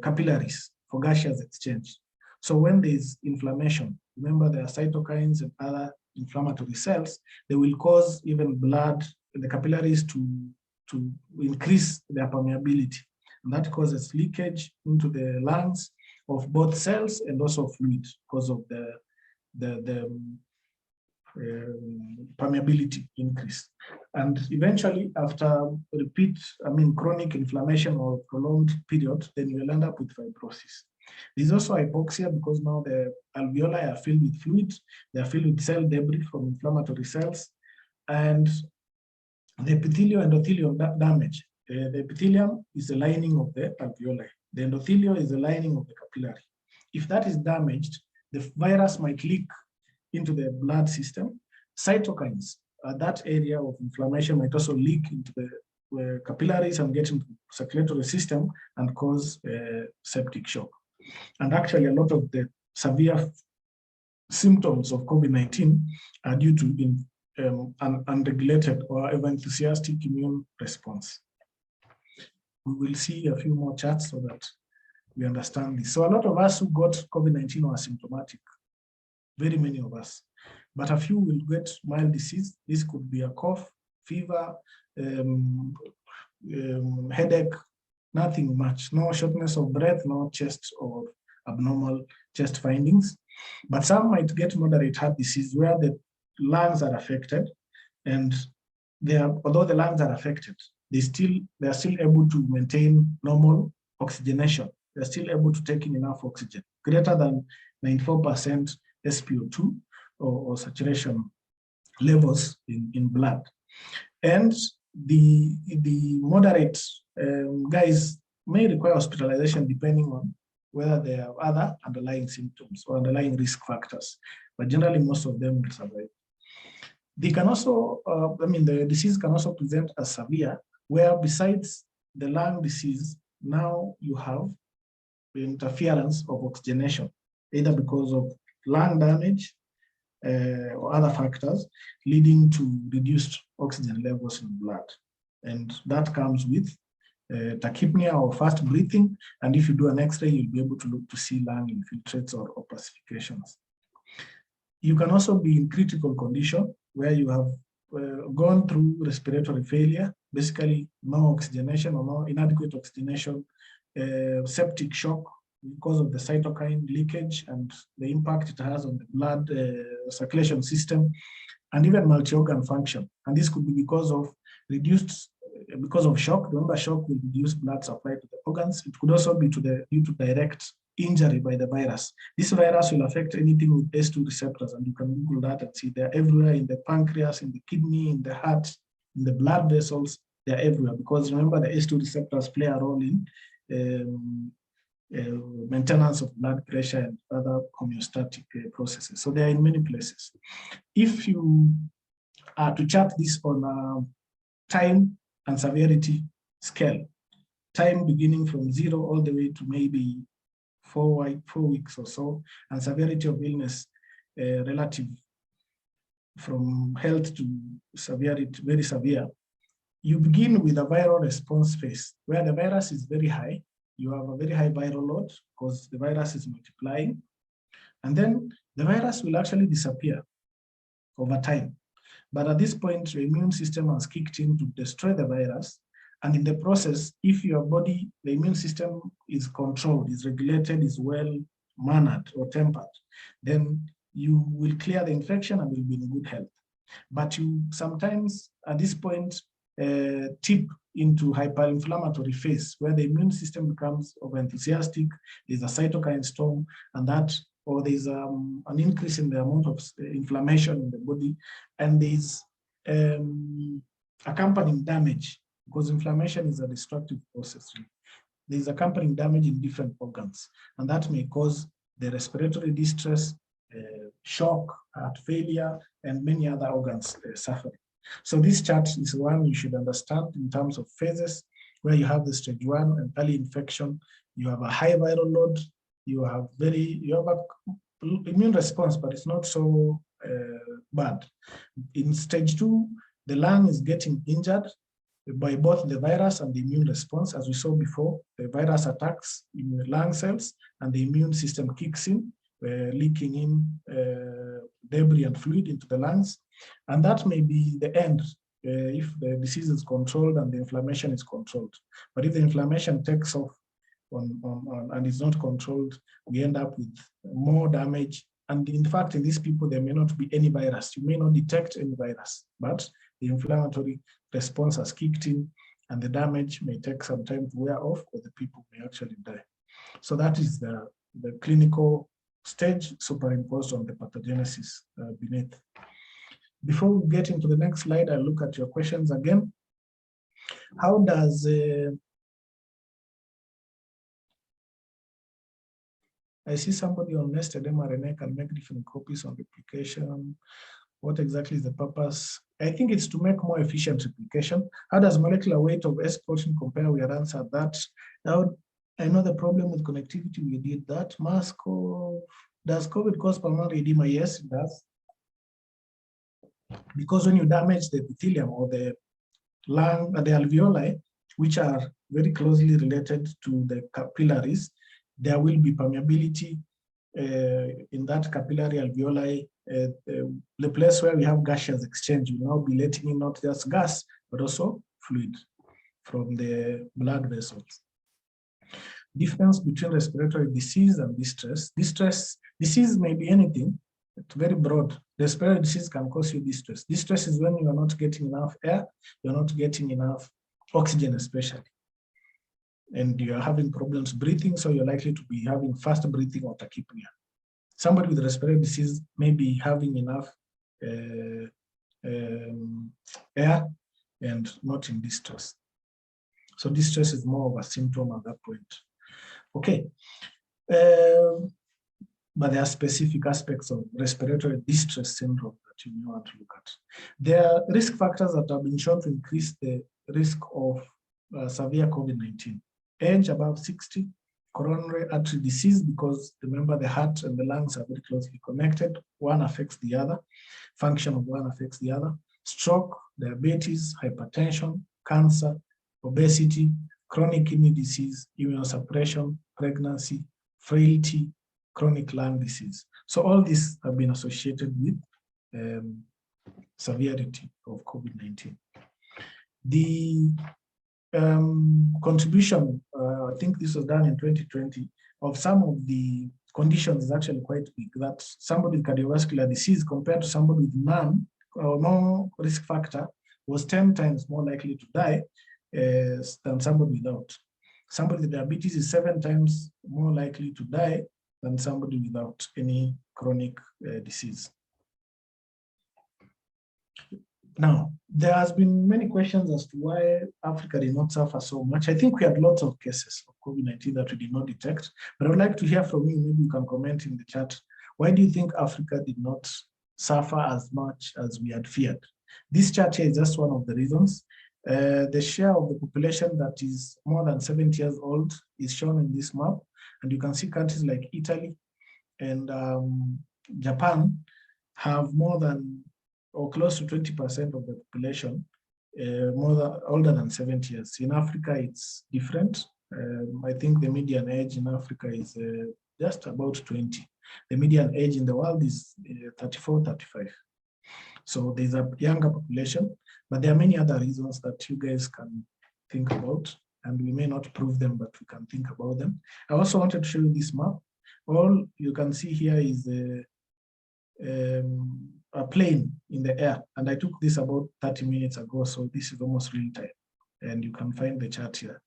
capillaries for gaseous exchange. So when there's inflammation, remember there are cytokines and other inflammatory cells, they will cause even blood in the capillaries to increase their permeability. And that causes leakage into the lungs of both cells and also fluid because of the permeability increase. And eventually, after chronic inflammation or prolonged period, then you will end up with fibrosis. There's also hypoxia, because now the alveoli are filled with fluid, they are filled with cell debris from inflammatory cells, and the epithelial-endothelial damage. The epithelium is the lining of the alveoli. The endothelium is the lining of the capillary. If that is damaged, the virus might leak into the blood system. Cytokines, that area of inflammation, might also leak into the capillaries and get into the circulatory system and cause septic shock. And actually, a lot of the severe symptoms of COVID-19 are due to an unregulated or enthusiastic immune response. We will see a few more charts so that we understand this. So a lot of us who got COVID-19 were asymptomatic, very many of us, but a few will get mild disease. This could be a cough, fever, headache, nothing much, no shortness of breath, no chest or abnormal chest findings. But some might get moderate heart disease where the lungs are affected, and although the lungs are affected, they are still able to maintain normal oxygenation. They're still able to take in enough oxygen, greater than 94% SpO2 or saturation levels in blood. And the moderate guys may require hospitalization depending on whether there are other underlying symptoms or underlying risk factors, but generally most of them will survive. They can also, the disease can also present as severe, where besides the lung disease, now you have the interference of oxygenation, either because of lung damage or other factors leading to reduced oxygen levels in blood. And that comes with tachypnea or fast breathing. And if you do an X-ray, you'll be able to look to see lung infiltrates or opacifications. You can also be in critical condition where you have gone through respiratory failure, basically no oxygenation or no inadequate oxygenation, septic shock because of the cytokine leakage and the impact it has on the blood circulation system, and even multi-organ function. And this could be because of shock. Remember, shock will reduce blood supply to the organs. It could also be due to direct injury by the virus. This virus will affect anything with ACE2 receptors, and you can Google that and see they're everywhere in the pancreas, in the kidney, in the heart, in the blood vessels. They're everywhere because remember the ACE2 receptors play a role in maintenance of blood pressure and other homeostatic processes. So they're in many places. If you are to chart this on a time and severity scale, time beginning from 0 all the way to maybe 4 weeks or so, and severity of illness relative from health to severity, very severe, you begin with a viral response phase where the virus is very high. You have a very high viral load because the virus is multiplying. And then the virus will actually disappear over time. But at this point, your immune system has kicked in to destroy the virus. And in the process, if your body, the immune system is controlled, is regulated, is well mannered or tempered, then you will clear the infection and will be in good health. But you sometimes at this point tip into hyperinflammatory phase where the immune system becomes over-enthusiastic, there's a cytokine storm, and that, or there's an increase in the amount of inflammation in the body, and there's accompanying damage, because inflammation is a destructive process. There's accompanying damage in different organs, and that may cause the respiratory distress, shock, heart failure, and many other organs suffering. So this chart is one you should understand in terms of phases, where you have the stage 1 and early infection, you have a high viral load, you have an immune response, but it's not so bad. In stage 2, the lung is getting injured by both the virus and the immune response. As we saw before, the virus attacks in the lung cells and the immune system kicks in, leaking in debris and fluid into the lungs. And that may be the end if the disease is controlled and the inflammation is controlled. But if the inflammation takes off and is not controlled, we end up with more damage. And in fact, in these people, there may not be any virus. You may not detect any virus, but the inflammatory response has kicked in and the damage may take some time to wear off, or the people may actually die. So that is the clinical stage superimposed on the pathogenesis beneath. Before we get into the next slide, I'll look at your questions again. How does I see somebody on nested mRNA can make different copies on replication. What exactly is the purpose? I think it's to make more efficient replication. How does molecular weight of S protein compare? We had answered that. Now, I know the problem with connectivity, we did that. Does COVID cause pulmonary edema? Yes, it does. Because when you damage the epithelium or the lung, the alveoli, which are very closely related to the capillaries, there will be permeability in that capillary alveoli. The place where we have gaseous exchange will now be letting in not just gas, but also fluid from the blood vessels. Difference between respiratory disease and distress. Disease may be anything. It's very broad. Respiratory disease can cause you distress. Distress is when you are not getting enough air, you're not getting enough oxygen especially. And you're having problems breathing, so you're likely to be having fast breathing or tachypnea. Somebody with respiratory disease may be having enough air and not in distress. So distress is more of a symptom at that point. Okay. But there are specific aspects of respiratory distress syndrome that you may want to look at. There are risk factors that have been shown to increase the risk of severe COVID-19. Age above 60, coronary artery disease, because remember the heart and the lungs are very closely connected. One affects the other. Function of one affects the other. Stroke, diabetes, hypertension, cancer, obesity, chronic kidney disease, immunosuppression, pregnancy, frailty, chronic lung disease. So all these have been associated with severity of COVID-19. The contribution, I think this was done in 2020, of some of the conditions is actually quite big, that somebody with cardiovascular disease compared to somebody with none or no risk factor was 10 times more likely to die than somebody without. Somebody with diabetes is 7 times more likely to die than somebody without any chronic disease. Now, there has been many questions as to why Africa did not suffer so much. I think we had lots of cases of COVID-19 that we did not detect, but I would like to hear from you. Maybe you can comment in the chat. Why do you think Africa did not suffer as much as we had feared? This chart here is just one of the reasons. The share of the population that is more than 70 years old is shown in this map. And you can see countries like Italy and Japan have more than or close to 20% of the population older than 70 years. In Africa, it's different. I think the median age in Africa is just about 20. The median age in the world is 34, 35. So there's a younger population, but there are many other reasons that you guys can think about, and we may not prove them, but we can think about them. I also wanted to show you this map. All you can see here is a plane in the air, and I took this about 30 minutes ago, so this is almost real time, and you can find the chart here.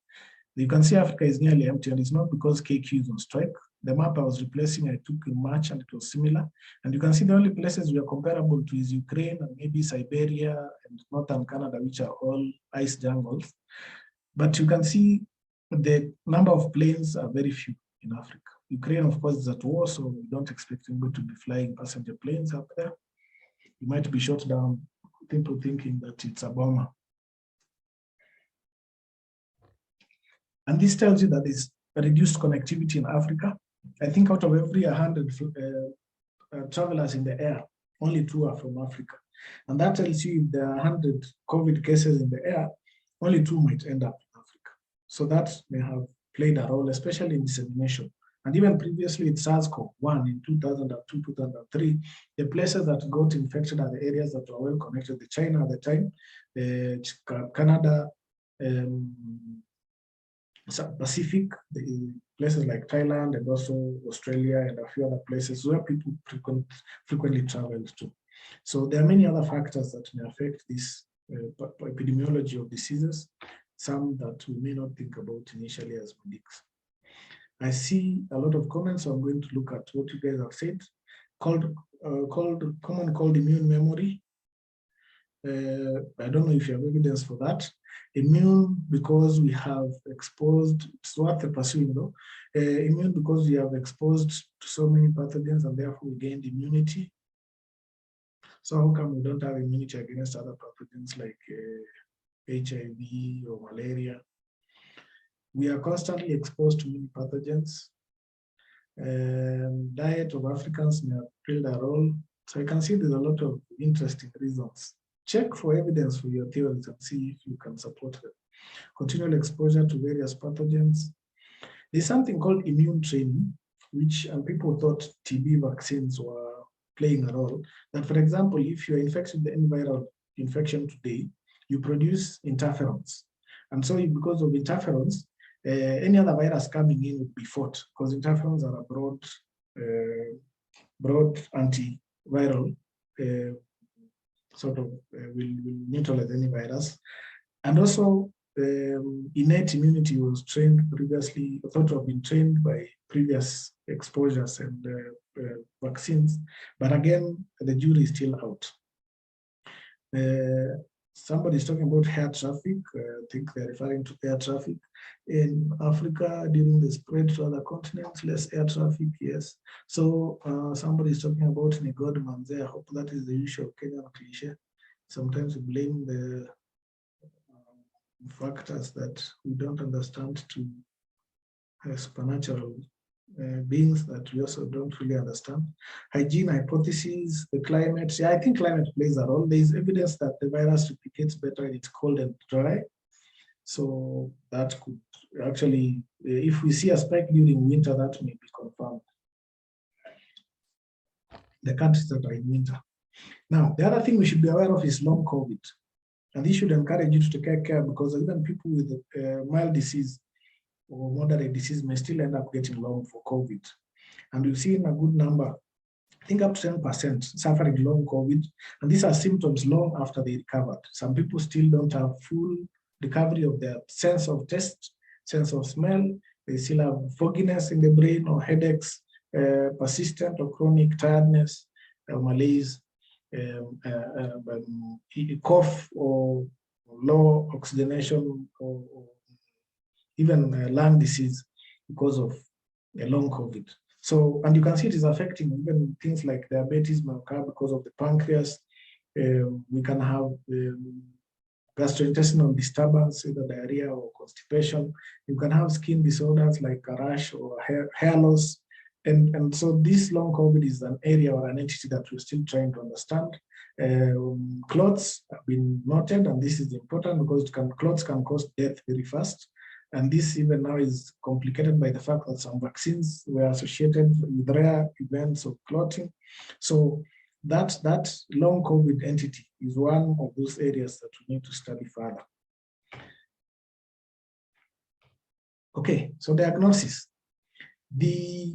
You can see Africa is nearly empty, and it's not because KQ is on strike. The map I was replacing, I took in March, and it was similar. And you can see the only places we are comparable to is Ukraine and maybe Siberia and northern Canada, which are all ice jungles. But you can see the number of planes are very few in Africa. Ukraine, of course, is at war, so we don't expect anybody to be flying passenger planes up there. You might be shot down, people thinking that it's a bomber. And this tells you that there's reduced connectivity in Africa. I think out of every 100 travelers in the air, only 2 are from Africa. And that tells you if there are 100 COVID cases in the air, only 2 might end up in Africa. So that may have played a role, especially in dissemination. And even previously with SARS-CoV-1 in 2002, 2003, the places that got infected are the areas that were well connected. The China at the time, Canada, Pacific, the places like Thailand and also Australia and a few other places where people frequently traveled to. So there are many other factors that may affect this epidemiology of diseases, some that we may not think about initially as medics. I see a lot of comments, so I'm going to look at what you guys have said. Common cold immune memory. I don't know if you have evidence for that. Immune because we have exposed, it's worth pursuing though. Immune because we have exposed to so many pathogens and therefore we gained immunity. So how come we don't have immunity against other pathogens like HIV or malaria? We are constantly exposed to many pathogens. Diet of Africans may have played a role. So I can see there's a lot of interesting reasons. Check for evidence for your theories and see if you can support them. Continual exposure to various pathogens. There's something called immune training, which people thought TB vaccines were playing a role. That, for example, if you're infected with any viral infection today, you produce interferons. And so because of interferons, any other virus coming in would be fought because interferons are a broad antiviral will neutralize any virus. And also innate immunity was trained previously, thought to have been trained by previous exposures and vaccines. But again, the jury is still out. Somebody's talking about air traffic. I think they're referring to air traffic. In Africa, during the spread to other continents, less air traffic, yes. So somebody's talking about Negod Manze. I hope that is the usual Kenyan cliche. Sometimes we blame the factors that we don't understand to supernatural beings that we also don't really understand. Hygiene hypotheses, the climate. Yeah, I think climate plays a role. There is evidence that the virus replicates better when it's cold and dry. So that could actually, if we see a spike during winter, that may be confirmed. The countries that are in winter. Now, the other thing we should be aware of is long COVID. And this should encourage you to take care, because even people with mild disease or moderate disease may still end up getting long for COVID. And we've seen a good number, I think up to 10% suffering long COVID. And these are symptoms long after they recovered. Some people still don't have full recovery of their sense of taste, sense of smell. They still have fogginess in the brain or headaches, persistent or chronic tiredness, malaise, cough or low oxygenation, or even lung disease because of a long COVID. So, and you can see it is affecting even things like diabetes may occur because of the pancreas. We can have gastrointestinal disturbance, either diarrhea or constipation. You can have skin disorders like a rash or hair loss. And so this long COVID is an area or an entity that we're still trying to understand. Clots have been noted, and this is important because clots can cause death very fast. And this even now is complicated by the fact that some vaccines were associated with rare events of clotting. So that long COVID entity is one of those areas that we need to study further. Okay, so diagnosis. The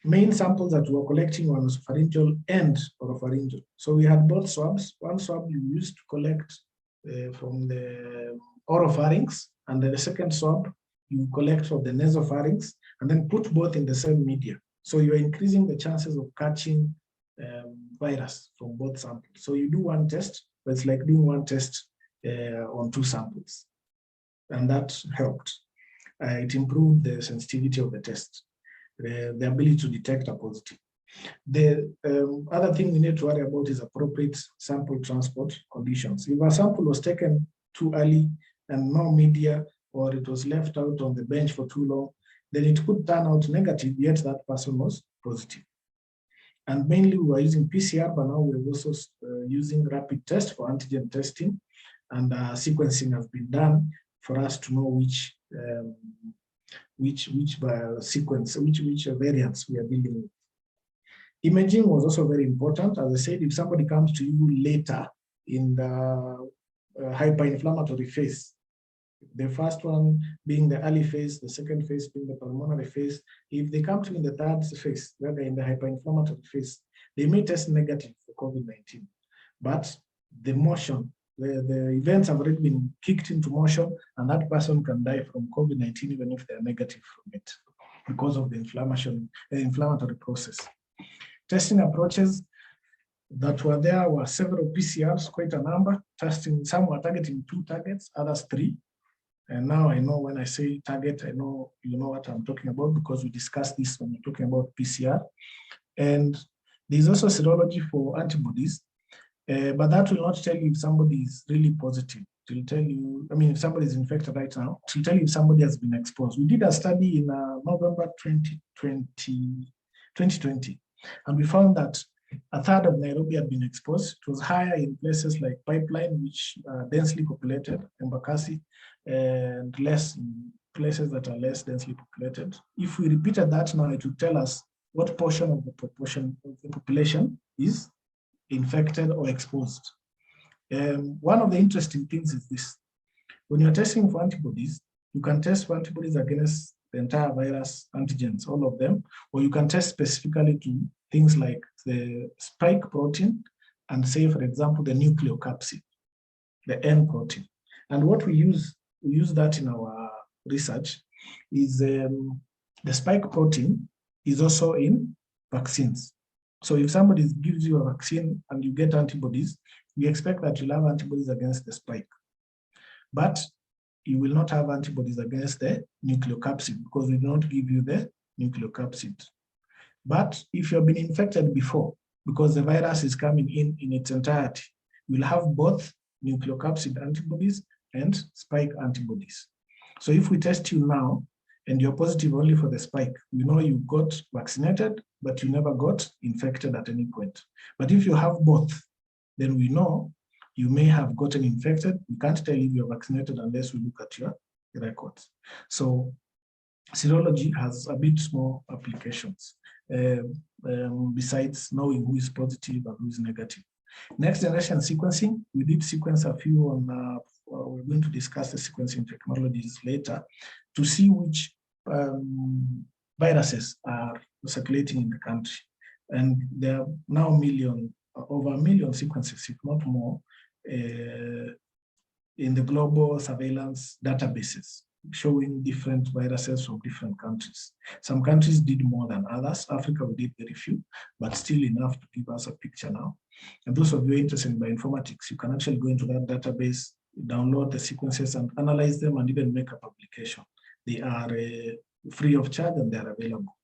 main samples that we were collecting were nasopharyngeal and oropharyngeal. So we had both swabs. One swab you used to collect from the oropharynx, and then the second swab you collect from the nasopharynx, and then put both in the same media. So you're increasing the chances of catching virus from both samples. So you do one test, but it's like doing one test on two samples. And that helped. It improved the sensitivity of the test, the ability to detect a positive. The other thing we need to worry about is appropriate sample transport conditions. If a sample was taken too early and no media, or it was left out on the bench for too long, then it could turn out negative, yet that person was positive. And mainly we were using PCR, but now we're also using rapid test for antigen testing, and sequencing has been done for us to know which sequence, which variants we are dealing with. Imaging was also very important. As I said, if somebody comes to you later in the hyperinflammatory phase, the first one being the early phase, the second phase being the pulmonary phase, if they come to you in the third phase, where they're in the hyperinflammatory phase, they may test negative for COVID-19. But the motion, the events have already been kicked into motion, and that person can die from COVID-19 even if they're negative from it, because of the inflammatory process. Testing approaches that were there were several PCRs, quite a number. Testing, some were targeting 2 targets, others 3. And now I know when I say target, I know you know what I'm talking about, because we discussed this when we're talking about PCR. And there's also serology for antibodies, but that will not tell you if somebody is really positive. It will tell you, I mean, if somebody is infected right now, it will tell you if somebody has been exposed. We did a study in November 2020, and we found that a third of Nairobi had been exposed. It was higher in places like Pipeline, which are densely populated, Embakasi, and less in places that are less densely populated. If we repeated that now, it would tell us what portion of the population is infected or exposed. One of the interesting things is this. When you're testing for antibodies, you can test for antibodies against the entire virus antigens, all of them, or you can test specifically to things like the spike protein and, say, for example, the nucleocapsid, the N protein. And what we use that in our research is the spike protein is also in vaccines. So if somebody gives you a vaccine and you get antibodies, we expect that you'll have antibodies against the spike. But you will not have antibodies against the nucleocapsid because we do not give you the nucleocapsid. But if you've been infected before, because the virus is coming in its entirety, you'll have both nucleocapsid antibodies and spike antibodies. So if we test you now and you're positive only for the spike, we know you got vaccinated, but you never got infected at any point. But if you have both, then we know you may have gotten infected. We can't tell if you're vaccinated unless we look at your records. So serology has a bit more applications besides knowing who is positive and who is negative. Next generation sequencing, we did sequence a few on, we're going to discuss the sequencing technologies later to see which viruses are circulating in the country. And there are now over a million sequences, if not more, in the global surveillance databases, showing different viruses from different countries. Some countries did more than others. Africa, we did very few, but still enough to give us a picture now. And those of you interested in bioinformatics, you can actually go into that database, download the sequences and analyze them and even make a publication. They are free of charge and they are available.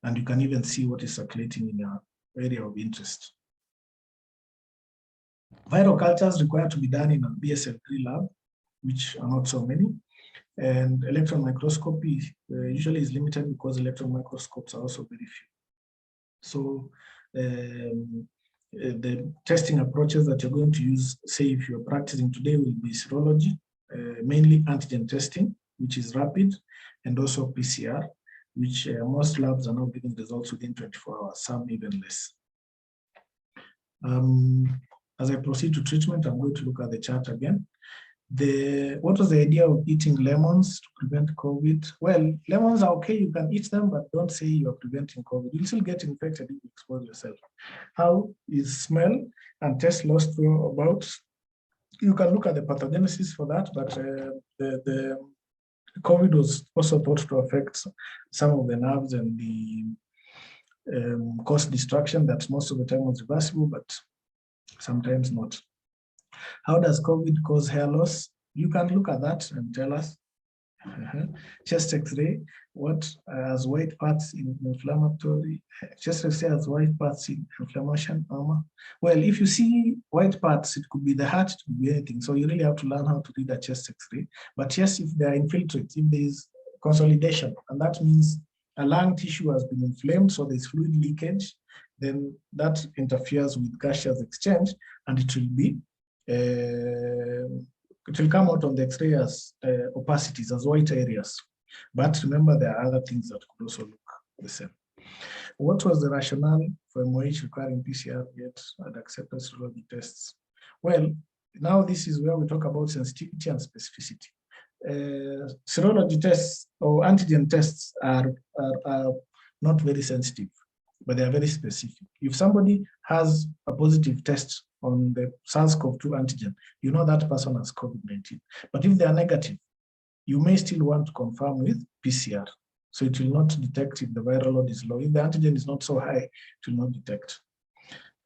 And you can even see what is circulating in your area of interest. Viral cultures require to be done in a BSL-3 lab, which are not so many. And electron microscopy usually is limited because electron microscopes are also very few. So the testing approaches that you're going to use, say if you're practicing today, will be serology, mainly antigen testing, which is rapid, and also PCR, which most labs are now giving results within 24 hours, some even less. As I proceed to treatment, I'm going to look at the chart again. What was the idea of eating lemons to prevent COVID? Well, lemons are okay, you can eat them, but don't say you're preventing COVID. You'll still get infected if you expose yourself. How is smell and taste loss about? You can look at the pathogenesis for that, but the COVID was also thought to affect some of the nerves and the cause destruction that most of the time was reversible, but sometimes not. How does COVID cause hair loss? You can look at that and tell us. Chest X-ray, what has white parts in inflammatory? Chest X-ray has white parts in inflammation. Well, if you see white parts, it could be the heart, it could be anything. So you really have to learn how to read a chest X-ray. But yes, if there are infiltrates, if there is consolidation, and that means a lung tissue has been inflamed, so there's fluid leakage, then that interferes with gaseous exchange, and it will be it will come out on the X-ray as opacities, as white areas. But remember, there are other things that could also look the same. What was the rationale for MOH requiring PCR yet and accepted serology tests? Well, now this is where we talk about sensitivity and specificity. Serology tests or antigen tests are not very sensitive, but they are very specific. If somebody has a positive test on the SARS-CoV-2 antigen, you know that person has COVID-19. But if they are negative, you may still want to confirm with PCR. So it will not detect if the viral load is low. If the antigen is not so high, it will not detect.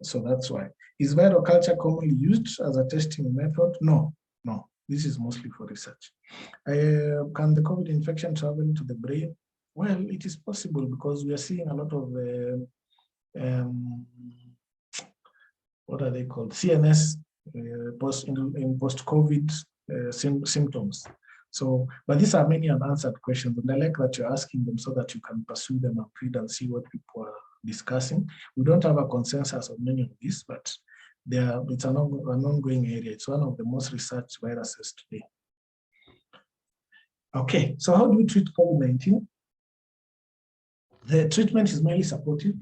So that's why. Is viral culture commonly used as a testing method? No, no. This is mostly for research. Can the COVID infection travel to the brain? Well, it is possible because we are seeing a lot of what are they called? CNS post-COVID symptoms. So, but these are many unanswered questions, and I like that you're asking them so that you can pursue them and read and see what people are discussing. We don't have a consensus on many of these, but it's an ongoing area. It's one of the most researched viruses today. Okay, so how do we treat COVID-19? The treatment is mainly supportive.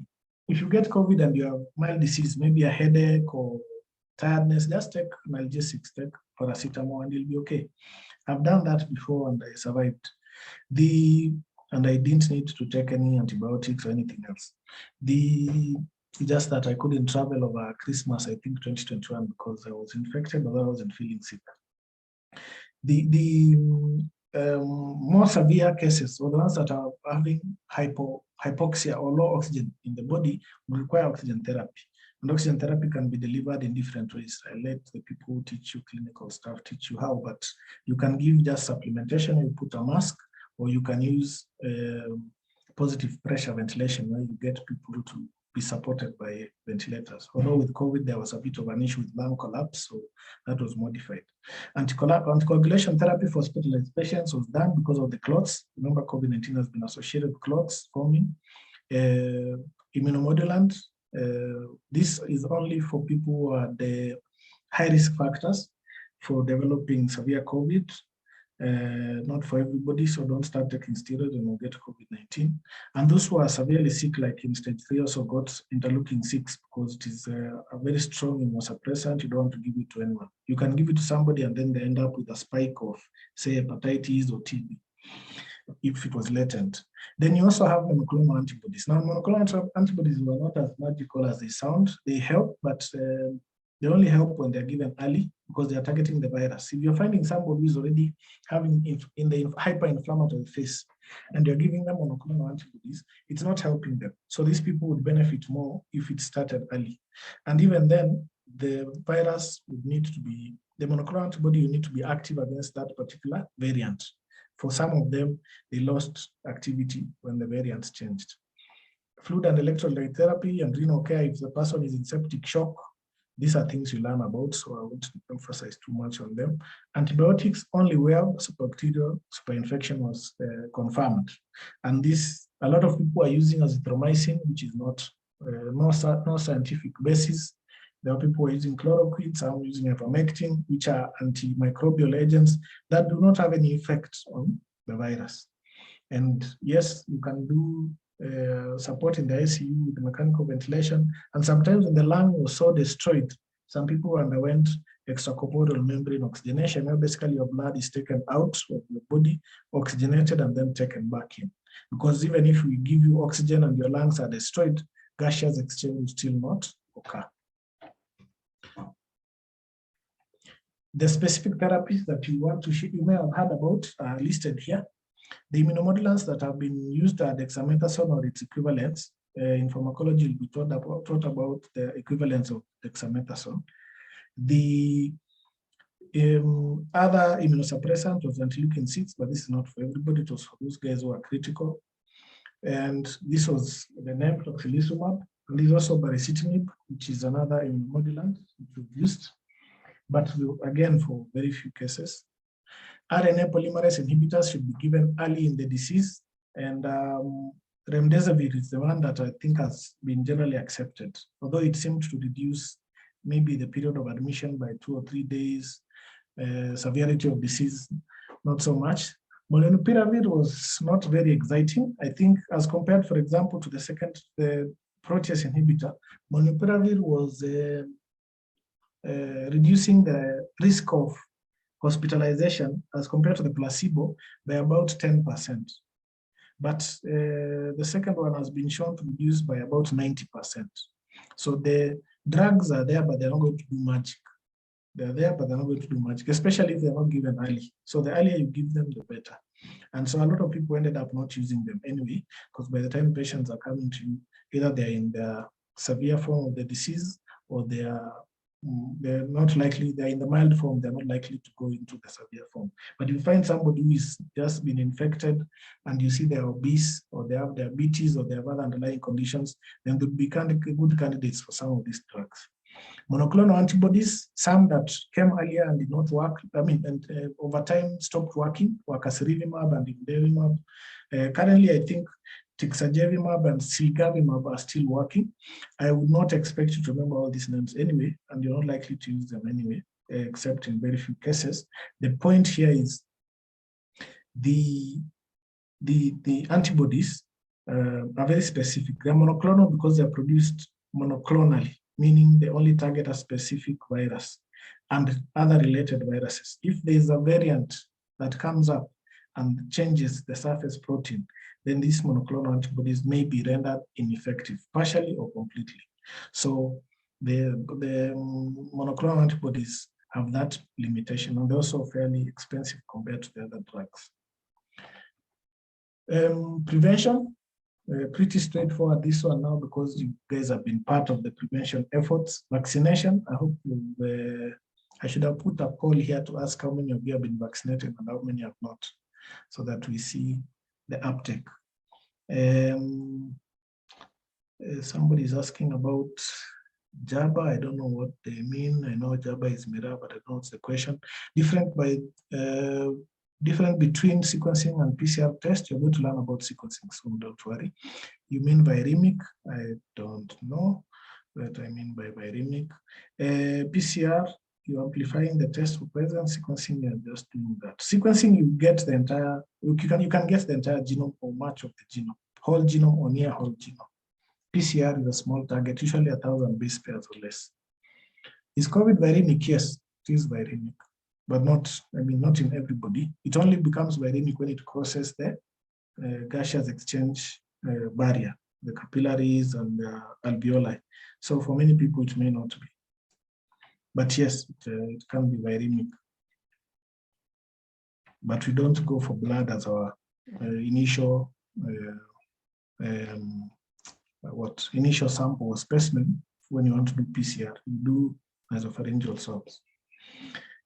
If you get COVID and you have mild disease, maybe a headache or tiredness, just take analgesics, take paracetamol, and you'll be okay. I've done that before and I survived. And I didn't need to take any antibiotics or anything else. Just that I couldn't travel over Christmas, I think 2021, because I was infected, but I wasn't feeling sick. more severe cases, or the ones that are having hypoxia or low oxygen in the body, will require oxygen therapy. And oxygen therapy can be delivered in different ways. I let the people who teach you clinical stuff teach you how, but you can give just supplementation, you put a mask, or you can use positive pressure ventilation, where you get people to be supported by ventilators. Although with COVID, there was a bit of an issue with lung collapse, so that was modified. Anticoagulation therapy for hospitalized patients was done because of the clots. Remember, COVID-19 has been associated with clots forming. Immunomodulant, this is only for people who are the high risk factors for developing severe COVID. Not for everybody, so don't start taking steroids and you'll get COVID-19. And those who are severely sick, like in stage 3, also got interleukin-6, because it is a very strong immunosuppressant. You don't want to give it to anyone. You can give it to somebody and then they end up with a spike of, say, hepatitis or TB, if it was latent. Then you also have monoclonal antibodies. Now, monoclonal antibodies were not as magical as they sound. They help, but they only help when they're given early, because they are targeting the virus. If you're finding somebody who is already having in the hyperinflammatory phase and you're giving them monoclonal antibodies, it's not helping them. So these people would benefit more if it started early. And even then, the virus would need to be, the monoclonal antibody will need to be active against that particular variant. For some of them, they lost activity when the variants changed. Fluid and electrolyte therapy and renal care if the person is in septic shock. These are things you learn about, so I won't emphasize too much on them. Antibiotics only where superbacterial superinfection was confirmed. And this, a lot of people are using azithromycin, which is not no scientific basis. There are people who are using chloroquine, some using ivermectin, which are antimicrobial agents that do not have any effect on the virus. And yes, you can do support in the ICU with mechanical ventilation. And sometimes when the lung was so destroyed, some people underwent extracorporeal membrane oxygenation, where basically your blood is taken out of the body, oxygenated, and then taken back in. Because even if we give you oxygen and your lungs are destroyed, gaseous exchange will still not occur. The specific therapies that you want to you may have heard about are listed here. The immunomodulants that have been used are dexamethasone or its equivalents. In pharmacology, we taught about the equivalence of dexamethasone. The other immunosuppressant was interleukin-6, but this is not for everybody. It was for those guys who are critical. And this was the name tocilizumab. And there's also baricitinib, which is another immunomodulant which we've used, but again for very few cases. RNA polymerase inhibitors should be given early in the disease, and remdesivir is the one that I think has been generally accepted, although it seemed to reduce maybe the period of admission by 2 or 3 days, severity of disease, not so much. Molnupiravir was not very exciting, I think, as compared, for example, to the protease inhibitor. Molnupiravir was reducing the risk of hospitalization as compared to the placebo by about 10%. But the second one has been shown to reduce by about 90%. So the drugs are there, but they're not going to do magic. They're there, but they're not going to do magic, especially if they're not given early. So the earlier you give them, the better. And so a lot of people ended up not using them anyway, because by the time patients are coming to you, either they're in the severe form of the disease, or they're not likely, they're in the mild form, they're not likely to go into the severe form. But if you find somebody who is just been infected and you see they're obese, or they have diabetes, or they have other underlying conditions, then they'd be good candidates for some of these drugs. Monoclonal antibodies, some that came earlier and did not work, and over time stopped working, were casirivimab and imdevimab. Currently, I think tixagevimab and silgavimab are still working. I would not expect you to remember all these names anyway, and you're not likely to use them anyway, except in very few cases. The point here is the antibodies are very specific. They're monoclonal because they're produced monoclonally, meaning they only target a specific virus and other related viruses. If there's a variant that comes up and changes the surface protein, then these monoclonal antibodies may be rendered ineffective, partially or completely. So the monoclonal antibodies have that limitation, and they're also fairly expensive compared to the other drugs. Prevention, pretty straightforward this one now because you guys have been part of the prevention efforts. Vaccination, I hope I should have put a poll here to ask how many of you have been vaccinated and how many have not, so that we see the uptake. Somebody is asking about Java. I don't know what they mean. I know Java is Mira, but I don't know what's the question. Different between sequencing and PCR test. You're going to learn about sequencing soon, don't worry. You mean viremic? I don't know what I mean by viremic. PCR, you're amplifying the test for presence. Sequencing, you're just doing that. Sequencing, you get the entire, you can get the entire genome or much of the genome, whole genome or near whole genome. PCR is a small target, usually 1,000 base pairs or less. Is COVID viremic? Yes, it is viremic, but not in everybody. It only becomes viremic when it crosses the gaseous exchange barrier, the capillaries and the alveoli. So for many people, it may not be. But yes, it can be viremic. But we don't go for blood as our initial initial sample or specimen when you want to do PCR. You do nasopharyngeal swabs.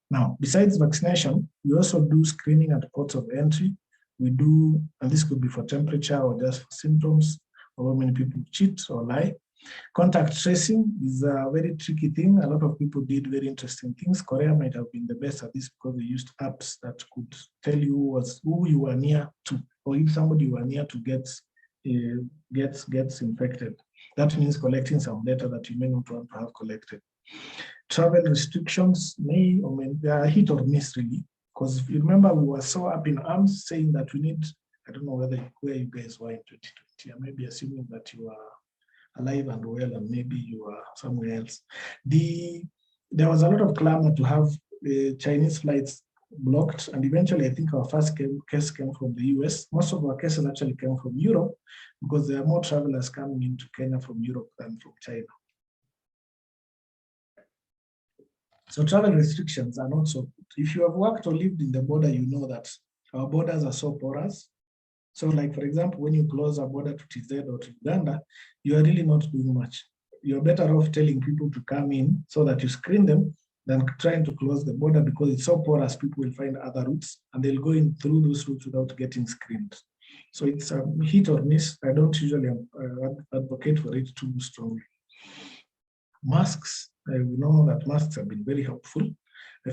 Now, besides vaccination, we also do screening at ports of entry. We do, and this could be for temperature or just for symptoms, or how many people cheat or lie. Contact tracing is a very tricky thing. A lot of people did very interesting things. Korea might have been the best at this because they used apps that could tell you who you were near to, or if somebody you were near to gets infected. That means collecting some data that you may not want to have collected. Travel restrictions may or may, they are hit or miss really, because if you remember, we were so up in arms saying that we need, I don't know where you guys were in 2020. I may be assuming that you are alive and well, and maybe you are somewhere else. There was a lot of clamor to have Chinese flights blocked, and eventually I think our first case came from the US. Most of our cases actually came from Europe because there are more travelers coming into Kenya from Europe than from China. So travel restrictions are not so good. If you have worked or lived in the border, you know that our borders are so porous. So like, for example, when you close a border to TZ or to Uganda, you are really not doing much. You're better off telling people to come in so that you screen them than trying to close the border, because it's so porous, people will find other routes and they'll go in through those routes without getting screened. So it's a hit or miss. I don't usually advocate for it too strongly. Masks, we know that masks have been very helpful.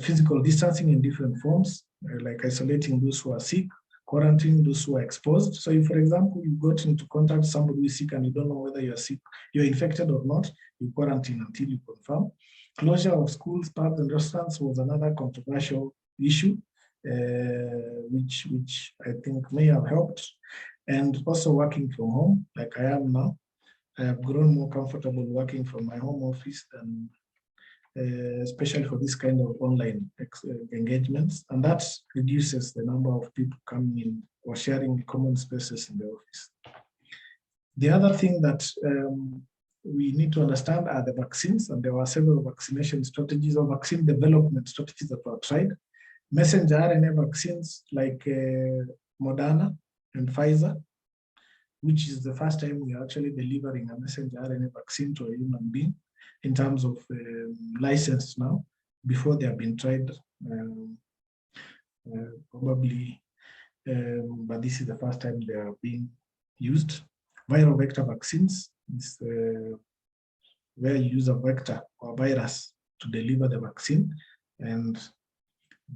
Physical distancing in different forms, like isolating those who are sick, quarantining those who are exposed. So if, for example, you got into contact with somebody who is sick and you don't know whether you're sick, you're infected or not, you quarantine until you confirm. Closure of schools, pubs, and restaurants was another controversial issue, which I think may have helped. And also working from home, like I am now. I have grown more comfortable working from my home office than especially for this kind of online engagements, and that reduces the number of people coming in or sharing common spaces in the office. The other thing that we need to understand are the vaccines, and there were several vaccination strategies or vaccine development strategies that were tried. Messenger RNA vaccines like Moderna and Pfizer, which is the first time we are actually delivering a messenger RNA vaccine to a human being in terms of license now. Before they have been tried, probably, but this is the first time they are being used. Viral vector vaccines is where you use a vector or virus to deliver the vaccine, and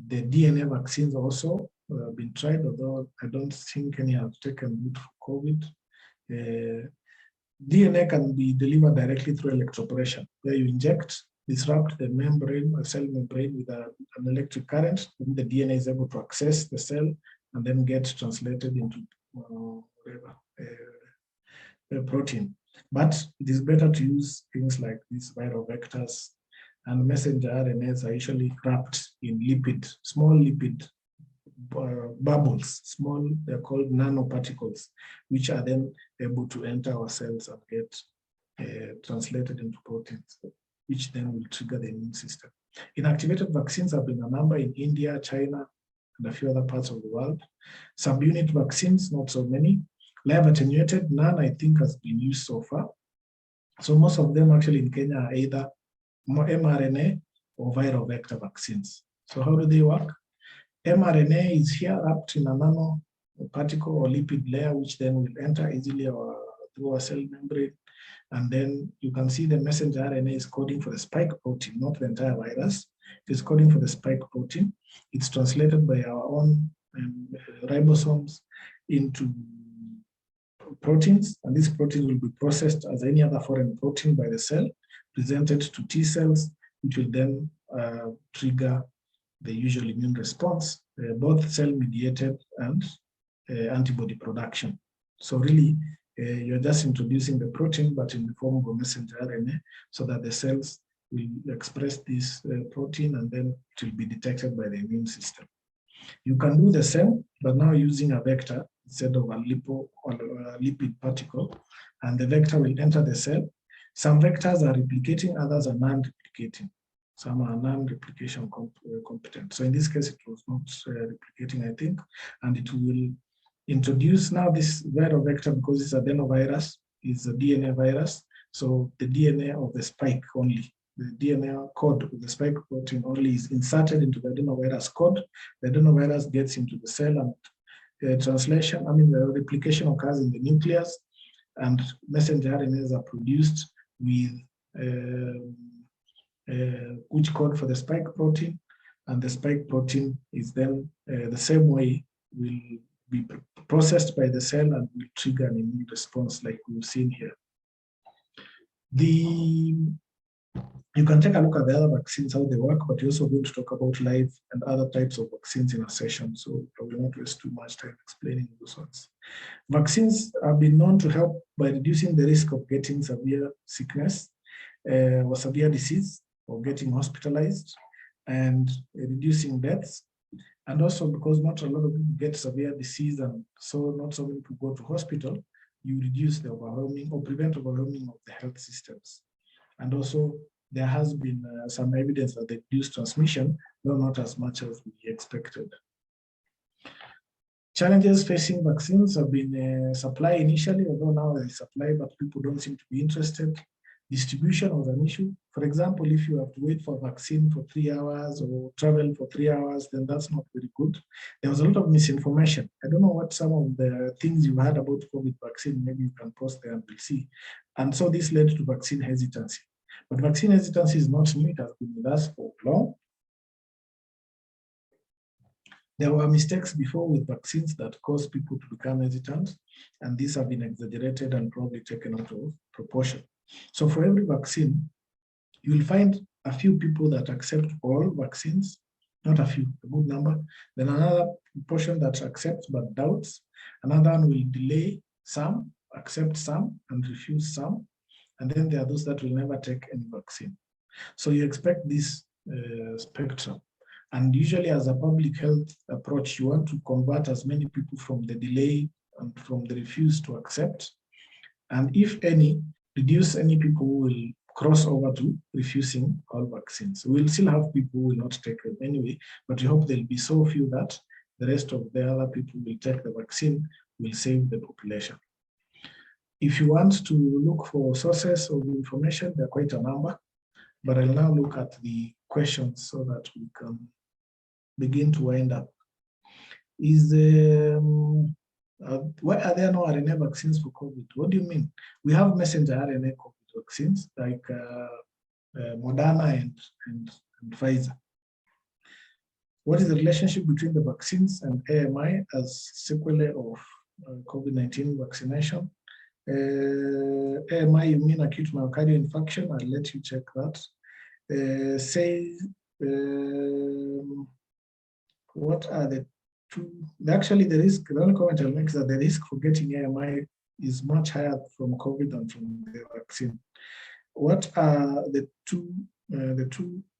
the DNA vaccines also been tried, although I don't think any have taken root for COVID. DNA can be delivered directly through electroporation, where you inject, disrupt the membrane, a cell membrane with an electric current, and the DNA is able to access the cell and then get translated into a protein. But it is better to use things like these viral vectors, and messenger RNAs are usually wrapped in small lipid bubbles, they're called nanoparticles, which are then able to enter our cells and get translated into proteins, which then will trigger the immune system. Inactivated vaccines have been a number in India, China, and a few other parts of the world. Subunit vaccines, not so many. Live attenuated, none I think has been used so far. So most of them actually in Kenya are either mRNA or viral vector vaccines. So how do they work? mRNA is here wrapped in a nano particle or lipid layer, which then will enter easily through a cell membrane. And then you can see the messenger RNA is coding for the spike protein, not the entire virus. It is coding for the spike protein. It's translated by our own ribosomes into proteins, and this protein will be processed as any other foreign protein by the cell, presented to T cells, which will then trigger the usual immune response, both cell-mediated and antibody production. So really, you're just introducing the protein, but in the form of a messenger RNA, so that the cells will express this protein, and then it will be detected by the immune system. You can do the same, but now using a vector instead of a lipid particle, and the vector will enter the cell. Some vectors are replicating, others are non-replicating. Some are non-replication competent. So in this case, it was not replicating, I think, and it will introduce now this viral vector, because it's adenovirus, is a DNA virus. So the DNA of the spike only, the DNA code of the spike protein only is inserted into the adenovirus code. The adenovirus gets into the cell, and the replication occurs in the nucleus, and messenger RNAs are produced with which code for the spike protein, and the spike protein is then the same way will be processed by the cell and will trigger an immune response like we've seen here. You can take a look at the other vaccines, how they work, but we're also going to talk about live and other types of vaccines in a session, so I will not waste too much time explaining those ones. Vaccines have been known to help by reducing the risk of getting severe sickness or severe disease, or getting hospitalized, and reducing deaths. And also because not a lot of people get severe disease, and so not so many people go to hospital, you reduce the overwhelming or prevent overwhelming of the health systems. And also there has been some evidence that they reduce transmission, though not as much as we expected. Challenges facing vaccines have been supply initially, although now there is supply, but people don't seem to be interested. Distribution was an issue. For example, if you have to wait for a vaccine for 3 hours or travel for 3 hours, then that's not very good. There was a lot of misinformation. I don't know what some of the things you heard about COVID vaccine, maybe you can post there and we'll see. And so this led to vaccine hesitancy. But vaccine hesitancy is not new, it has been with us for long. There were mistakes before with vaccines that caused people to become hesitant, and these have been exaggerated and probably taken out of proportion. So for every vaccine, you will find a few people that accept all vaccines, not a few, a good number. Then another portion that accepts but doubts. Another one will delay some, accept some, and refuse some. And then there are those that will never take any vaccine. So you expect this spectrum. And usually as a public health approach, you want to convert as many people from the delay and from the refuse to accept. And if any, reduce any people who will cross over to refusing all vaccines. We'll still have people who will not take them anyway, but we hope there'll be so few that the rest of the other people will take the vaccine, will save the population. If you want to look for sources of information, there are quite a number, but I'll now look at the questions so that we can begin to wind up. Why are there no RNA vaccines for COVID? What do you mean? We have messenger RNA COVID vaccines like Moderna and Pfizer. What is the relationship between the vaccines and AMI as sequelae of COVID-19 vaccination? AMI, you mean acute myocardial infarction? I'll let you check that. What are the two? Actually, the risk, the only comment I'll make is that the risk for getting AMI is much higher from COVID than from the vaccine. What are the two?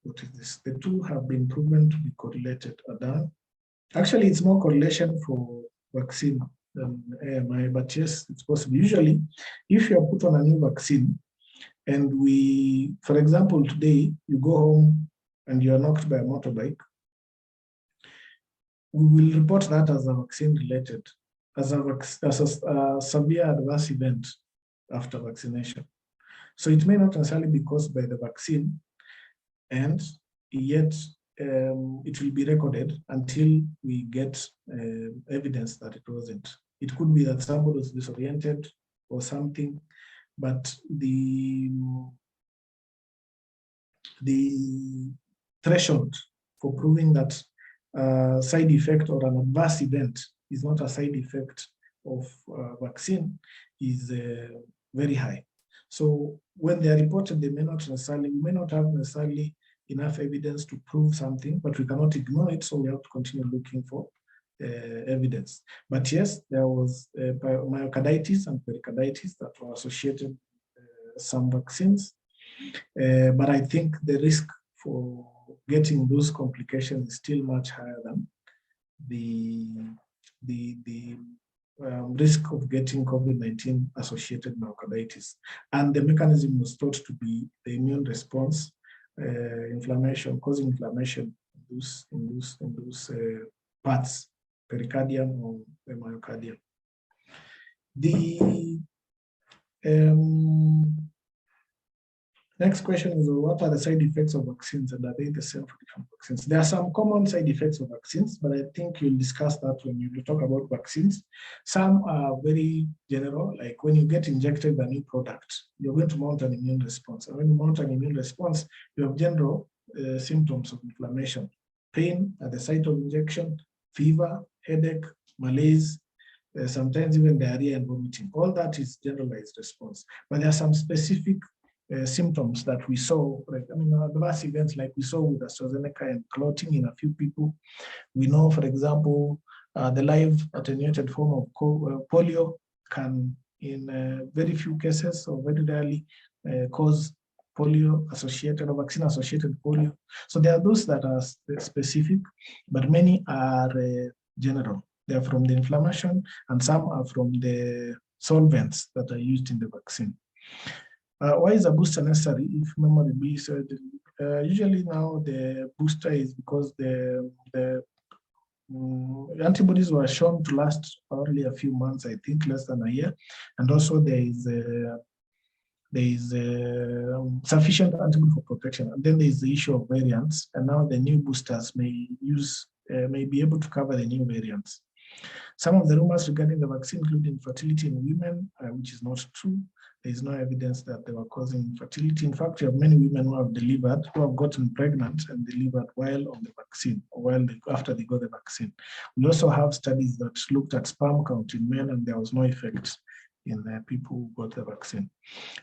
What is this? The two have been proven to be correlated. Actually, it's more correlation for vaccine than AMI, but yes, it's possible. Usually, if you are put on a new vaccine, and for example, today, you go home and you are knocked by a motorbike, we will report that as a vaccine related, as a severe adverse event after vaccination. So it may not necessarily be caused by the vaccine, and yet it will be recorded until we get evidence that it wasn't. It could be that somebody was disoriented or something, but the threshold for proving that side effect or an adverse event is not a side effect of vaccine is very high. So when they are reported, they may not necessarily, we may not have necessarily enough evidence to prove something, but we cannot ignore it, so we have to continue looking for evidence. But yes, there was myocarditis and pericarditis that were associated with some vaccines, but I think the risk for getting those complications is still much higher than the risk of getting COVID-19 associated myocarditis. And the mechanism was thought to be the immune response, inflammation, causing inflammation in those parts, pericardium or the myocardium. The next question is, what are the side effects of vaccines, and are they the same for different vaccines? There are some common side effects of vaccines, but I think you'll discuss that when you talk about vaccines. Some are very general, like when you get injected a new product, you're going to mount an immune response. And when you mount an immune response, you have general symptoms of inflammation, pain at the site of injection, fever, headache, malaise, sometimes even diarrhea and vomiting. All that is generalized response. But there are some specific symptoms that we saw, like, adverse events like we saw with AstraZeneca and clotting in a few people. We know, for example, the live attenuated form of polio can, in very few cases or very rarely, cause polio associated or vaccine associated polio. So there are those that are specific, but many are general. They are from the inflammation, and some are from the solvents that are used in the vaccine. Why is a booster necessary if memory B said? Usually now the booster is because the antibodies were shown to last only a few months, I think less than a year, and also there is sufficient antibody for protection. And then there is the issue of variants, and now the new boosters may be able to cover the new variants. Some of the rumors regarding the vaccine include infertility in women, which is not true. There is no evidence that they were causing infertility. In fact, we have many women who have delivered, who have gotten pregnant and delivered while on the vaccine, or after they got the vaccine. We also have studies that looked at sperm count in men, and there was no effect in people who got the vaccine.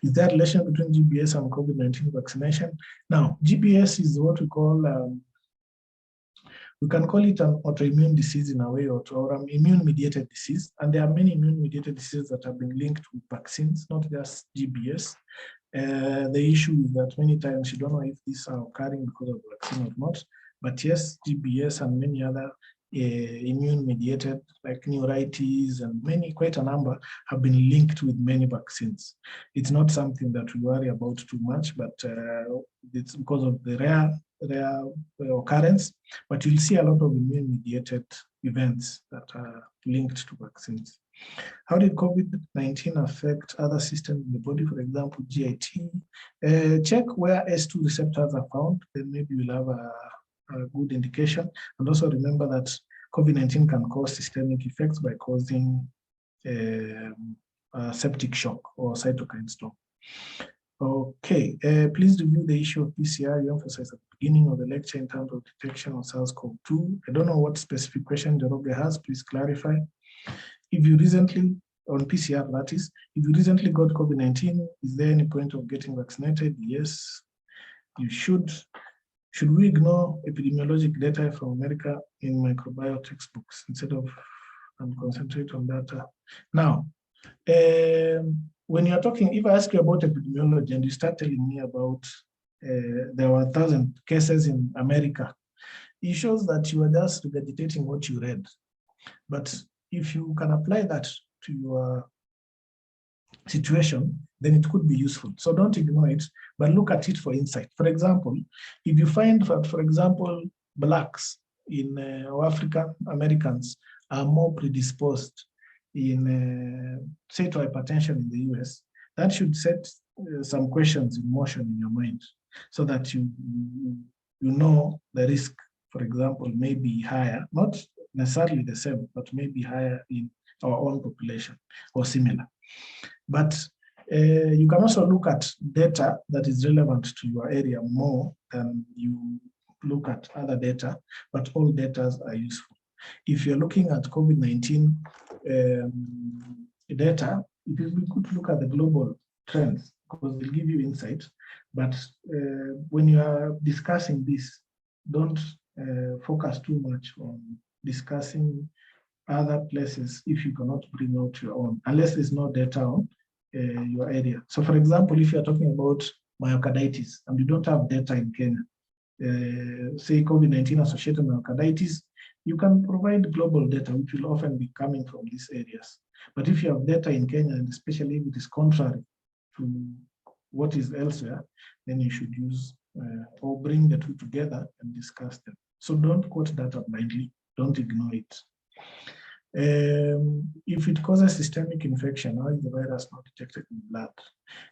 Is there a relation between GBS and COVID-19 vaccination? Now, GBS is what we call, we can call it an autoimmune disease in a way, or an immune-mediated disease. And there are many immune-mediated diseases that have been linked with vaccines, not just GBS. The issue is that many times you don't know if these are occurring because of the vaccine or not. But yes, GBS and many other immune-mediated, like neuritis and quite a number, have been linked with many vaccines. It's not something that we worry about too much, but it's because of the rare occurrence, but you'll see a lot of immune-mediated events that are linked to vaccines. How did COVID-19 affect other systems in the body, for example, GIT? Check where S2 receptors are found, then maybe you'll have a good indication. And also remember that COVID-19 can cause systemic effects by causing septic shock or cytokine storm. Okay, please review the issue of PCR you emphasized at the beginning of the lecture in terms of detection of SARS-CoV-2. I don't know what specific question Njoroge has, please clarify. If you recently, on PCR that is, if you recently got COVID-19, is there any point of getting vaccinated? Yes, you should. Should we ignore epidemiologic data from America in microbiome textbooks instead of and concentrate on data? Now, when you're talking, if I ask you about epidemiology and you start telling me about there were 1,000 cases in America, it shows that you are just regurgitating what you read. But if you can apply that to your situation, then it could be useful. So don't ignore it, but look at it for insight. For example, if you find, for example, blacks or African Americans are more predisposed in, say, to hypertension in the US, that should set some questions in motion in your mind so that you know the risk, for example, may be higher, not necessarily the same, but maybe higher in our own population or similar. But you can also look at data that is relevant to your area more than you look at other data, but all data are useful. If you're looking at COVID-19 data, it is good to look at the global trends because they'll give you insight. But when you are discussing this, don't focus too much on discussing other places if you cannot bring out your own, unless there's no data on your area. So for example, if you're talking about myocarditis and you don't have data in Kenya, say COVID-19 associated myocarditis, you can provide global data, which will often be coming from these areas. But if you have data in Kenya, and especially if it is contrary to what is elsewhere, then you should use or bring the two together and discuss them. So don't quote data blindly, don't ignore it. If it causes systemic infection, how is the virus not detected in blood?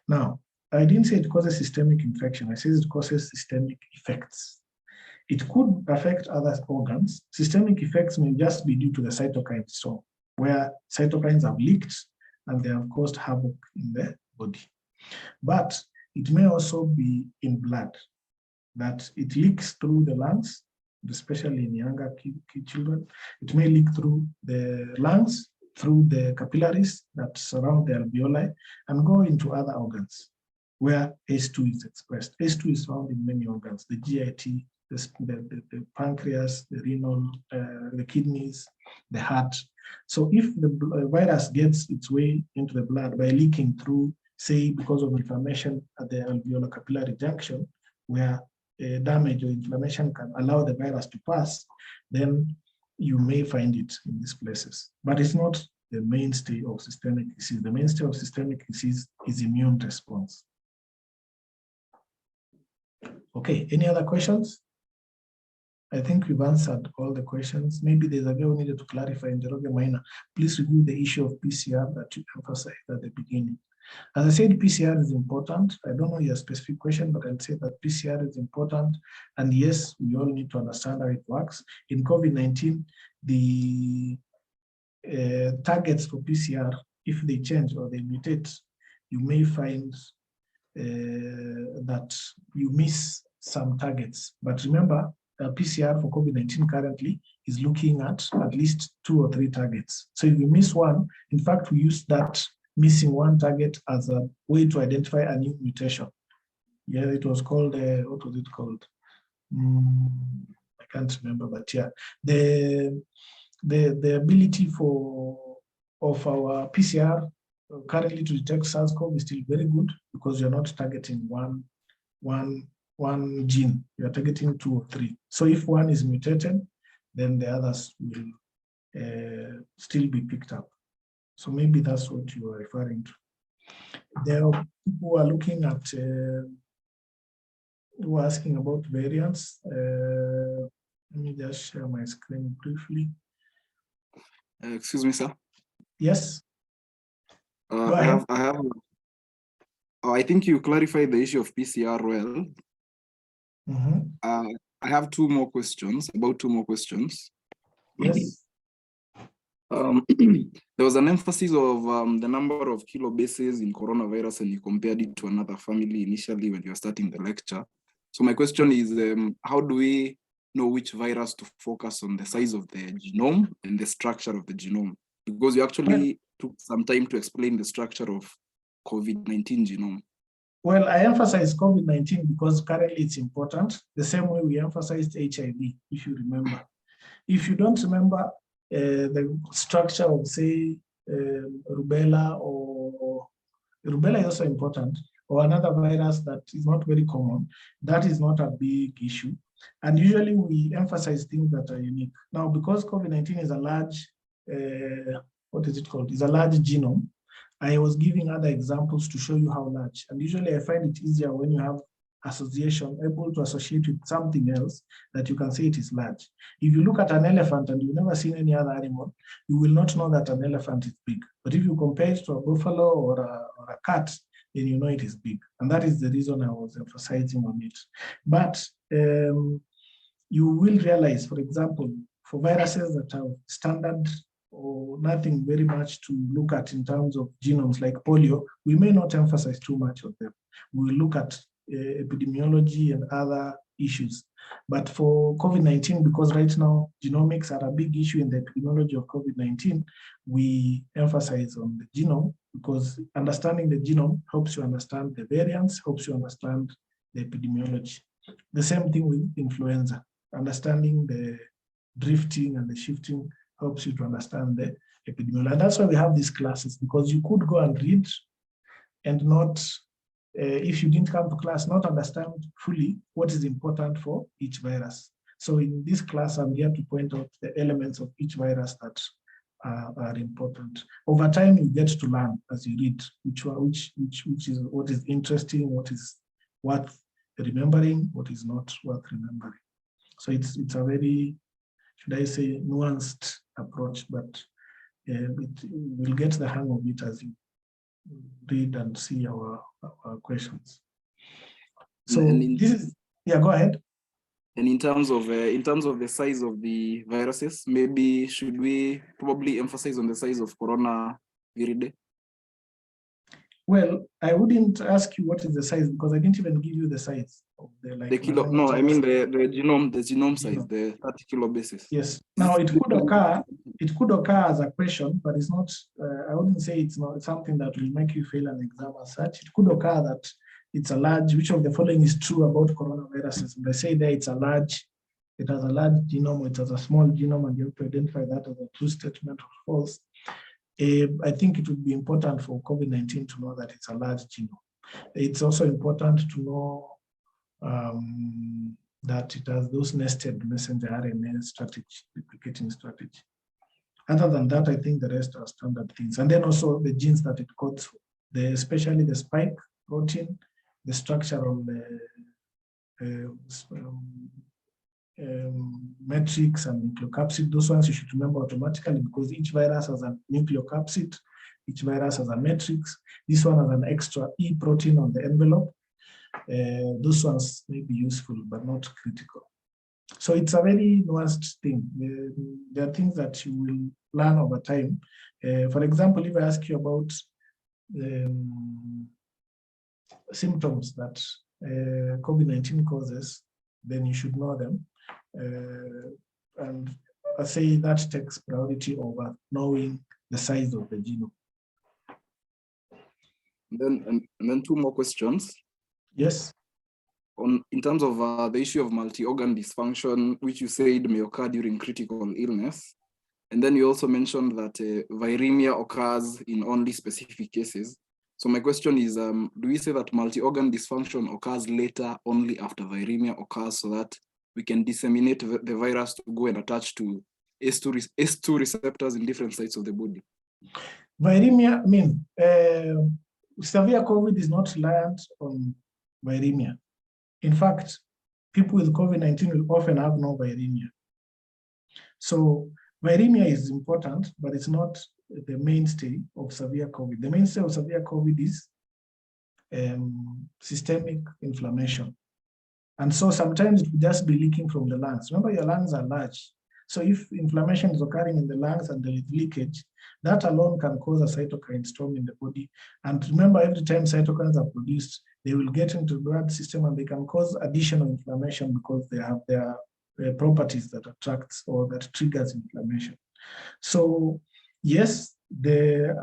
Now, I didn't say it causes systemic infection, I said it causes systemic effects. It could affect other organs. Systemic effects may just be due to the cytokine storm, where cytokines have leaked and they have caused havoc in the body. But it may also be in blood, that it leaks through the lungs, especially in younger children. It may leak through the lungs, through the capillaries that surround the alveoli, and go into other organs where ACE2 is expressed. ACE2 is found in many organs, the GIT, the pancreas, the renal, the kidneys, the heart. So if the virus gets its way into the blood by leaking through, say, because of inflammation at the alveolar capillary junction, where damage or inflammation can allow the virus to pass, then you may find it in these places. But it's not the mainstay of systemic disease. The mainstay of systemic disease is immune response. Okay, any other questions? I think we've answered all the questions. Maybe there's a girl who needed to clarify in Njoroge Minor. Please review the issue of PCR that you emphasized at the beginning. As I said, PCR is important. I don't know your specific question, but I'll say that PCR is important. And yes, we all need to understand how it works. In COVID-19, the targets for PCR, if they change or they mutate, you may find that you miss some targets. But remember, PCR for COVID-19 currently is looking at least 2 or 3 targets. So if you miss one, in fact, we use that missing one target as a way to identify a new mutation. Yeah, it was called, what was it called? I can't remember, but yeah. The ability of our PCR currently to detect SARS-CoV is still very good because you're not targeting one gene, you're targeting 2 or 3. So if one is mutated, then the others will still be picked up. So maybe that's what you are referring to. There are people who are looking at, who are asking about variants. Let me just share my screen briefly. Excuse me, sir. Yes. I think you clarified the issue of PCR well. I have 2 more questions, about 2 more questions. Yes. There was an emphasis of the number of kilobases in coronavirus, and you compared it to another family initially when you were starting the lecture. So my question is, how do we know which virus to focus on, the size of the genome and the structure of the genome? Because you actually took some time to explain the structure of COVID-19 genome. Well, I emphasize COVID-19 because currently it's important, the same way we emphasized HIV, if you remember. If you don't remember the structure of, say, rubella, or rubella is also important, or another virus that is not very common, that is not a big issue. And usually we emphasize things that are unique. Now, because COVID-19 is a large, what is it called? It's a large genome. I was giving other examples to show you how large. And usually I find it easier when you have association, able to associate with something else that you can say it is large. If you look at an elephant and you've never seen any other animal, you will not know that an elephant is big. But if you compare it to a buffalo or a cat, then you know it is big. And that is the reason I was emphasizing on it. But you will realize, for example, for viruses that have standard or nothing very much to look at in terms of genomes like polio, we may not emphasize too much of them. We will look at epidemiology and other issues. But for COVID-19, because right now genomics are a big issue in the epidemiology of COVID-19, we emphasize on the genome because understanding the genome helps you understand the variants, helps you understand the epidemiology. The same thing with influenza. Understanding the drifting and the shifting helps you to understand the epidemiology. And that's why we have these classes, because you could go and read and not, if you didn't come to class, not understand fully what is important for each virus. So in this class, I'm here to point out the elements of each virus that are important. Over time, you get to learn as you read which is what is interesting, what is worth remembering, what is not worth remembering. So it's a very, should I say, nuanced approach, but we'll get the hang of it as you read and see our questions. So this is, yeah, go ahead. And in terms of the size of the viruses, maybe should we probably emphasize on the size of Corona viridae? Well, I wouldn't ask you what is the size because I didn't even give you the size of the kilo. No, I mean the genome size, the 30 kilobases. Yes. Now it could occur as a question, but it's not. I wouldn't say it's not something that will make you fail an exam as such. It could occur that it's a large. Which of the following is true about coronaviruses? They say there it's a large. It has a large genome. It has a small genome, and you have to identify that as a true statement or false. I think it would be important for COVID-19 to know that it's a large genome. It's also important to know that it has those nested messenger RNA strategy, replicating strategy. Other than that, I think the rest are standard things. And then also the genes that it codes for, especially the spike protein, the structure of the matrix and nucleocapsid, those ones you should remember automatically because each virus has a nucleocapsid, each virus has a matrix. This one has an extra E protein on the envelope. Those ones may be useful, but not critical. So it's a very nuanced thing. There are things that you will learn over time. For example, if I ask you about symptoms that COVID-19 causes, then you should know them. And I say that takes priority over knowing the size of the genome. And then two more questions. Yes. In terms of the issue of multi-organ dysfunction, which you said may occur during critical illness. And then you also mentioned that viremia occurs in only specific cases. So my question is, do we say that multi-organ dysfunction occurs later only after viremia occurs so that we can disseminate the virus to go and attach to ACE2 receptors in different sites of the body? Viremia, severe COVID is not reliant on viremia. In fact, people with COVID-19 will often have no viremia. So viremia is important, but it's not the mainstay of severe COVID. The mainstay of severe COVID is systemic inflammation. And so sometimes it will just be leaking from the lungs. Remember, your lungs are large. So if inflammation is occurring in the lungs and there is leakage, that alone can cause a cytokine storm in the body. And remember, every time cytokines are produced, they will get into the blood system and they can cause additional inflammation because they have their properties that attracts or that triggers inflammation. So yes, the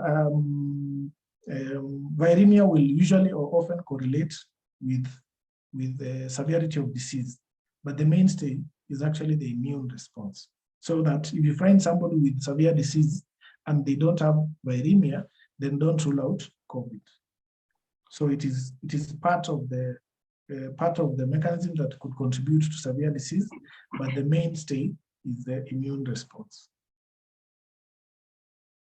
viremia will usually or often correlate with the severity of disease, but the mainstay is actually the immune response. So that if you find somebody with severe disease and they don't have viremia, then don't rule out COVID. So it is part of the mechanism that could contribute to severe disease, but the mainstay is the immune response.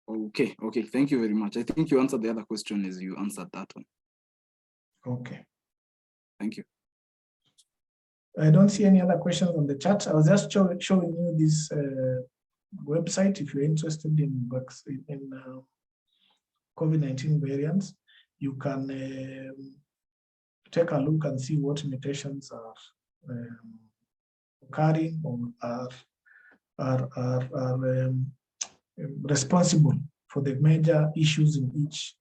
Okay, thank you very much. I think you answered the other question as you answered that one. Okay. Thank you. I don't see any other questions on the chat. I was just showing you this website if you're interested in COVID-19 variants. You can take a look and see what mutations are occurring or are responsible for the major issues in each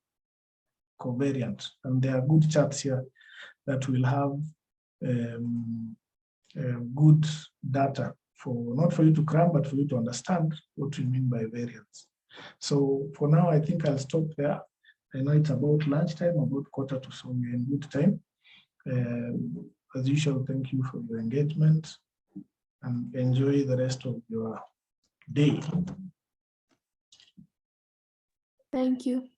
covariant. And there are good charts here that will have good data for not for you to cram, but for you to understand what we mean by variance. So for now, I think I'll stop there. I know it's about lunchtime, about 1:45, so we're in good time. As usual, thank you for your engagement and enjoy the rest of your day. Thank you.